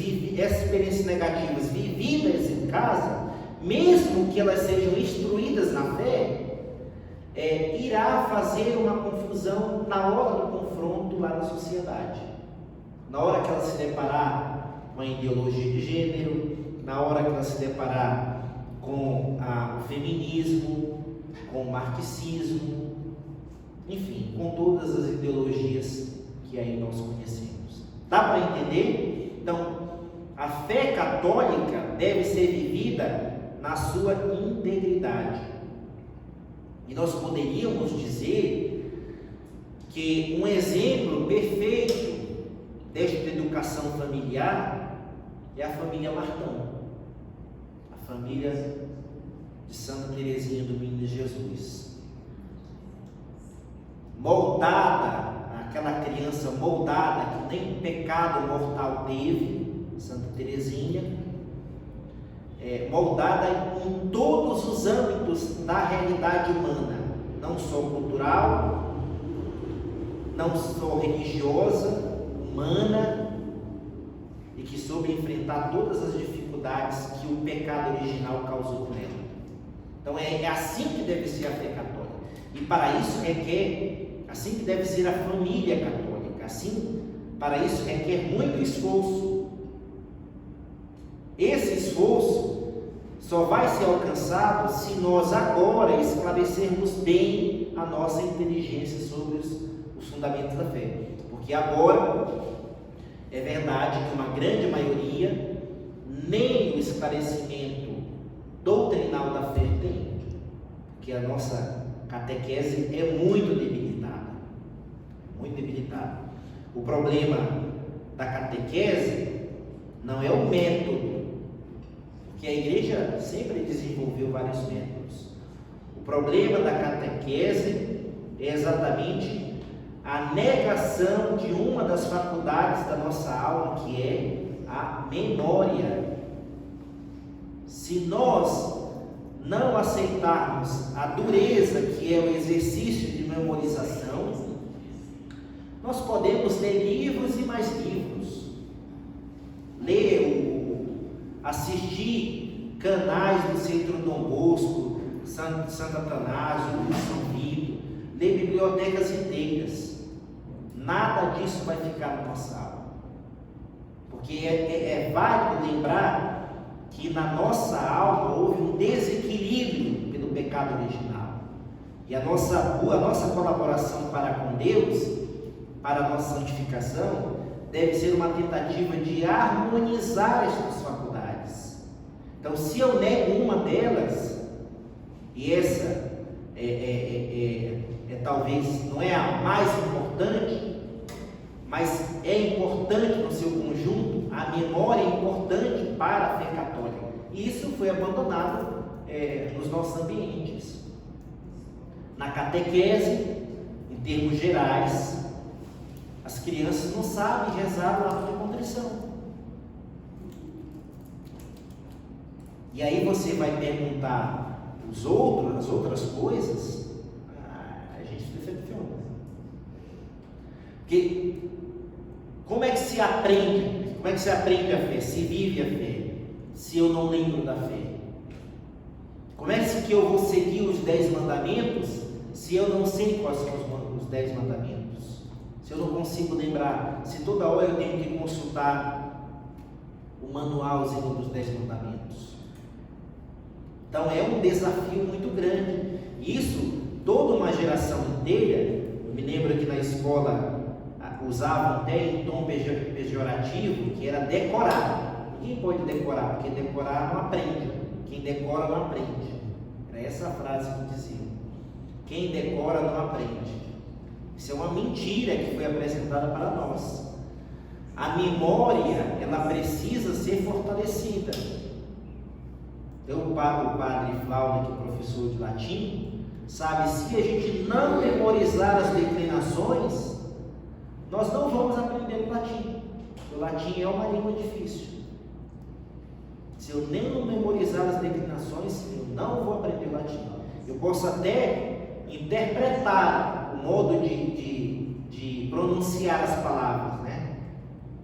negativas vividas em casa, mesmo que elas sejam instruídas na fé, irá fazer uma confusão na hora do confronto lá na sociedade. Na hora que ela se deparar com a ideologia de gênero, na hora que ela se deparar com o feminismo, com o marxismo, enfim, com todas as ideologias que aí nós conhecemos. Dá para entender? Então, a fé católica deve ser vivida na sua integridade. E nós poderíamos dizer que um exemplo perfeito desta educação familiar é a família Martão, a família de Santa Teresinha do Menino Jesus. Moldada, aquela criança moldada que nem pecado mortal teve, Santa Teresinha, moldada em todos os âmbitos da realidade humana, não só cultural, não só religiosa, humana, e que soube enfrentar todas as dificuldades que o pecado original causou com ela. Então é assim que deve ser a fé católica, e para isso requer, assim que deve ser a família católica, para isso requer muito esforço. Esse esforço só vai ser alcançado se nós agora esclarecermos bem a nossa inteligência sobre os fundamentos da fé. Porque agora é verdade que uma grande maioria nem o esclarecimento doutrinal da fé tem, porque a nossa catequese é muito debilitada, O problema da catequese não é o método, porque a igreja sempre desenvolveu vários métodos. O problema da catequese é exatamente a negação de uma das faculdades da nossa alma, que é a memória. Se nós não aceitarmos a dureza que é o exercício de memorização, nós podemos ler livros e mais livros, assistir canais do Centro Dom Bosco, Santo Atanásio, São Vito, ler bibliotecas inteiras. Nada disso vai ficar na nossa alma, porque é válido lembrar que na nossa alma houve um desequilíbrio pelo pecado original, e a nossa colaboração para com Deus, para a nossa santificação, deve ser uma tentativa de harmonizar estas faculdades. Então, se eu nego uma delas, e essa talvez não é a mais importante, mas é importante no seu conjunto, a memória é importante para a fé católica. E isso foi abandonado nos nossos ambientes. Na catequese, em termos gerais, as crianças não sabem rezar o ato de contrição. E aí você vai perguntar as outras coisas, a gente se decepciona. Porque como é que se aprende? Como é que se aprende a fé? Se vive a fé? Se eu não lembro da fé? Como é que eu vou seguir os 10 mandamentos se eu não sei quais são os 10 mandamentos? Se eu não consigo lembrar, se toda hora eu tenho que consultar o manualzinho dos 10 mandamentos. Então é um desafio muito grande. Isso, toda uma geração inteira, eu me lembro que na escola usavam até em tom pejorativo, que era decorar. Ninguém pode decorar, porque decorar não aprende. Quem decora não aprende. Era essa a frase que diziam. Quem decora não aprende. Isso é uma mentira que foi apresentada para nós. A memória, ela precisa ser fortalecida. Então o padre Flávio, que é professor de latim, sabe, se a gente não memorizar as declinações, nós não vamos aprender o latim. O latim é uma língua difícil. Se eu nem não memorizar as declinações, eu não vou aprender o latim. Eu posso até interpretar o modo de pronunciar as palavras, né?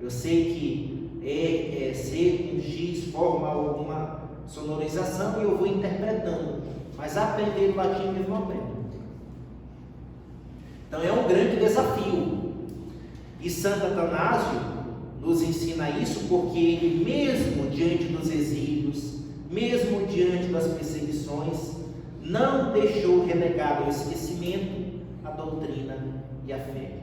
Eu sei que C com X forma alguma sonorização e eu vou interpretando, mas aprender o latim eu não aprendo. Então é um grande desafio. E Santo Atanásio nos ensina isso porque ele, mesmo diante dos exílios, mesmo diante das perseguições, não deixou relegado ao esquecimento a doutrina e a fé.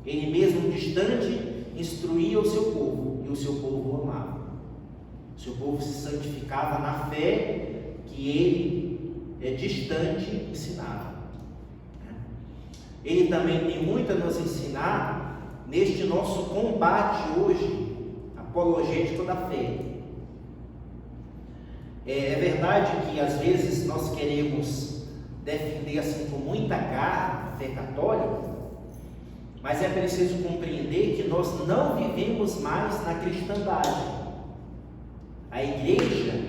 Ele mesmo distante instruía o seu povo e o seu povo o amava. O seu povo se santificava na fé que ele, distante, ensinava. Ele também tem muito a nos ensinar neste nosso combate hoje, apologético da fé. É verdade que às vezes nós queremos defender assim com muita garra a fé católica, mas é preciso compreender que nós não vivemos mais na cristandade. A igreja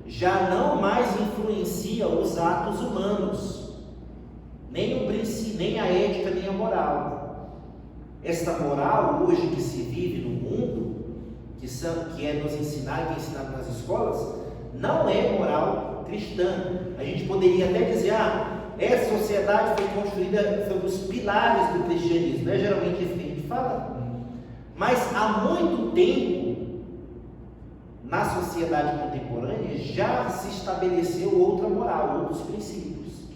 já não mais influencia os atos humanos, nem o princípio, nem a ética, nem a moral. Esta moral hoje que se vive no mundo, que é nos ensinado, que é ensinado nas escolas, não é moral cristã. A gente poderia até dizer, essa sociedade foi construída sobre os pilares do cristianismo, né? Geralmente é isso que a gente fala. Mas há muito tempo, na sociedade contemporânea, já se estabeleceu outra moral, outros princípios.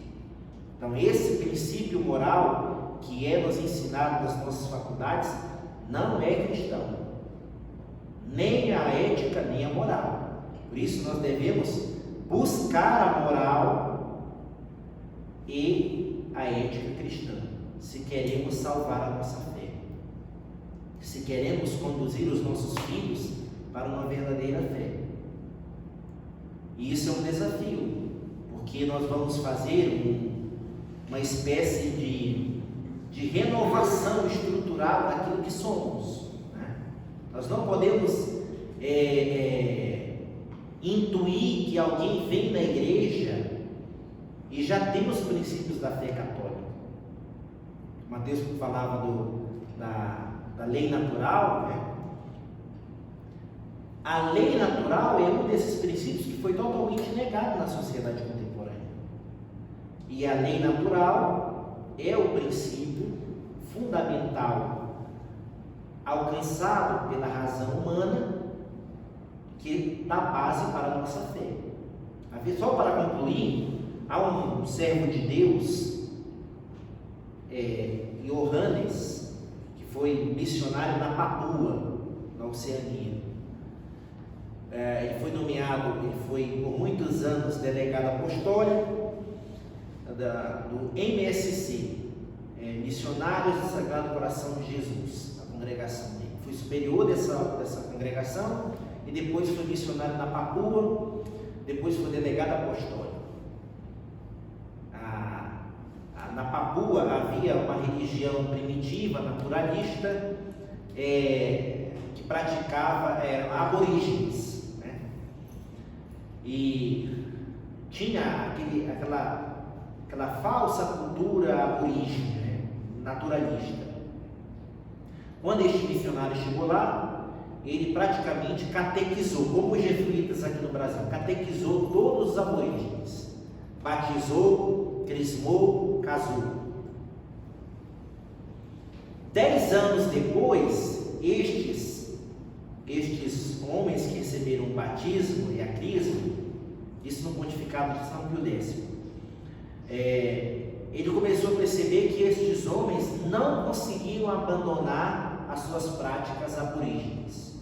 Então esse princípio moral que é nos ensinado nas nossas faculdades, não é cristão, nem a ética, nem a moral. Por isso nós devemos buscar a moral e a ética cristã, se queremos salvar a nossa fé, se queremos conduzir os nossos filhos para uma verdadeira fé. E isso é um desafio, porque nós vamos fazer uma espécie de renovação estrutural daquilo que somos, né? Nós não podemos intuir que alguém vem na igreja e já tem os princípios da fé católica. Mateus falava da lei natural, né? A lei natural é um desses princípios que foi totalmente negado na sociedade contemporânea. E a lei natural é o princípio fundamental alcançado pela razão humana que dá base para a nossa fé. Só para concluir, há um servo de Deus, Johannes, que foi missionário na Papua, na Oceania. Ele foi nomeado, ele foi por muitos anos delegado apostólico do MSC, Missionários do Sagrado Coração de Jesus, a congregação dele. Foi superior dessa congregação e depois foi missionário na Papua, depois foi delegado apostólico. Na Papua havia uma religião primitiva, naturalista, que praticava aborígenes, né? e tinha aquela falsa cultura aborígene, né? Naturalista. Quando este missionário chegou lá, ele praticamente catequizou, como os jesuítas aqui no Brasil, catequizou todos os aborígenes, batizou, crismou, casou. 10 anos depois, estes homens que receberam o batismo e a crisma, isso no pontificado de São Pio X, ele começou a perceber que estes homens não conseguiam abandonar as suas práticas aborígenes.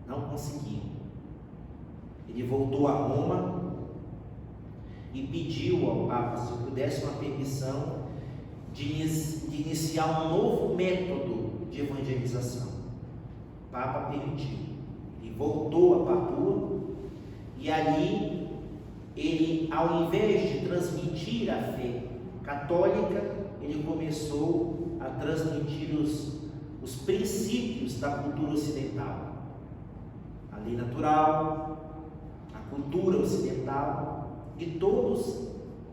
Não conseguiam. Ele voltou a Roma e pediu ao Papa, se pudesse, uma permissão de iniciar um novo método de evangelização. O Papa permitiu. Ele voltou a Papua e ali ele, ao invés de transmitir a fé católica, ele começou a transmitir os princípios da cultura ocidental, a lei natural, a cultura ocidental, de todos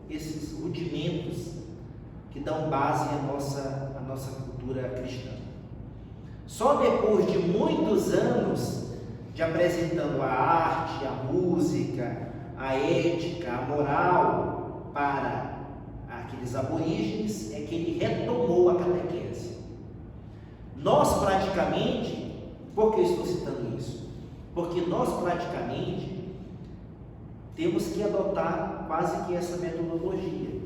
esses rudimentos que dão base à nossa cultura cristã. Só depois de muitos anos de apresentando a arte, a música, a ética, a moral para aqueles aborígenes, é que ele retomou a catequese. Nós praticamente, por que eu estou citando isso? Porque nós praticamente temos que adotar quase que essa metodologia.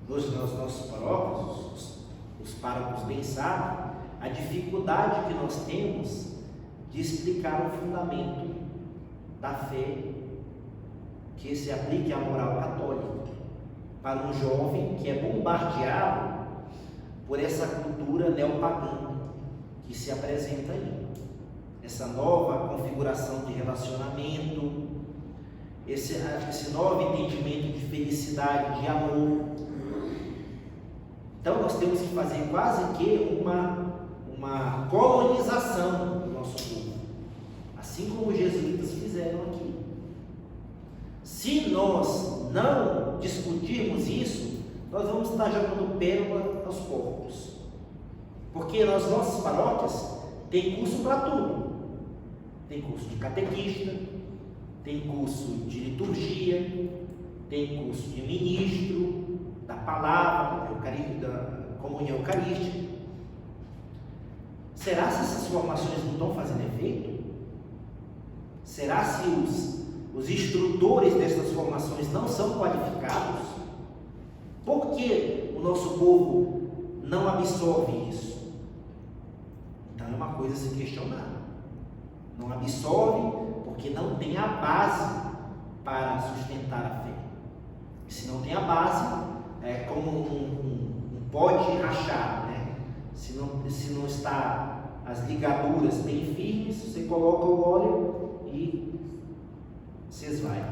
Nos nossos paróquios, os párocos bem sabem a dificuldade que nós temos de explicar o fundamento da fé que se aplique à moral católica para um jovem que é bombardeado por essa cultura neopagã que se apresenta aí, essa nova configuração de relacionamento, esse novo entendimento de felicidade, de amor. Então nós temos que fazer quase que uma colonização do nosso povo, assim como os jesuítas fizeram aqui. Se nós não discutirmos isso, nós vamos estar jogando pérola aos porcos, porque nas nossas paróquias tem curso para tudo. Tem curso de catequista, tem curso de liturgia, tem curso de ministro da palavra, da comunhão eucarística. Será se essas formações não estão fazendo efeito? Será se os instrutores dessas formações não são qualificados? Por que o nosso povo não absorve isso? Então é uma coisa a se questionar. Não absorve porque não tem a base para sustentar a fé. E se não tem a base, é como um pote rachado, né? Se não está as ligaduras bem firmes, você coloca o óleo e se esvai.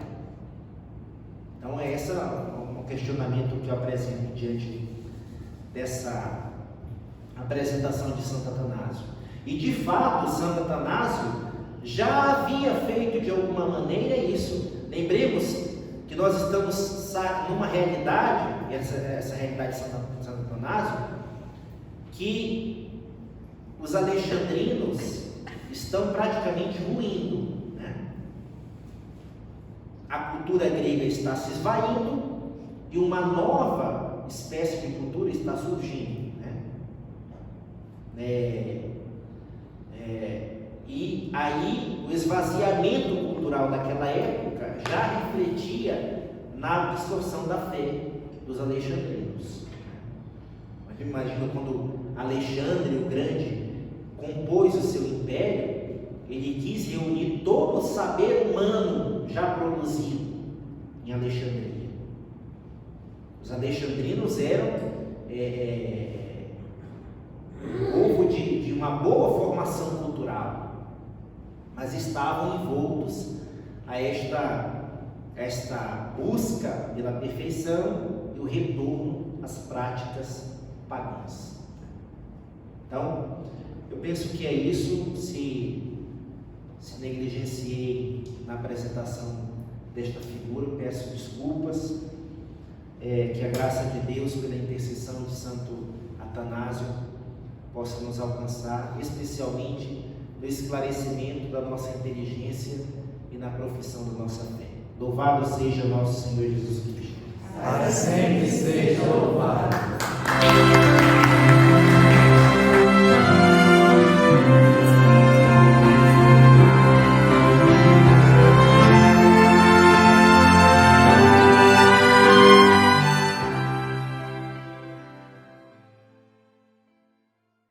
Então esse é um questionamento que eu apresento diante dessa apresentação de Santo Atanásio. E de fato, Santo Atanásio já havia feito de alguma maneira isso. Lembremos que nós estamos numa realidade, essa realidade de Santo Atanásio, que os alexandrinos estão praticamente ruindo, né? A cultura grega está se esvaindo e uma nova espécie de cultura está surgindo, né? E aí o esvaziamento cultural daquela época já refletia na absorção da fé dos alexandrinos. Mas imagina quando Alexandre o Grande compôs o seu império, ele quis reunir todo o saber humano já produzido em Alexandria. Os alexandrinos eram povo de uma boa formação cultural, mas estavam envoltos a esta busca pela perfeição e o retorno às práticas pagãs. Então, eu penso que é isso. Se negligenciei na apresentação desta figura, peço desculpas, que a graça de Deus, pela intercessão de Santo Atanásio, possa nos alcançar, especialmente no esclarecimento da nossa inteligência e na profissão da nossa fé. Louvado seja nosso Senhor Jesus Cristo. Para sempre seja louvado.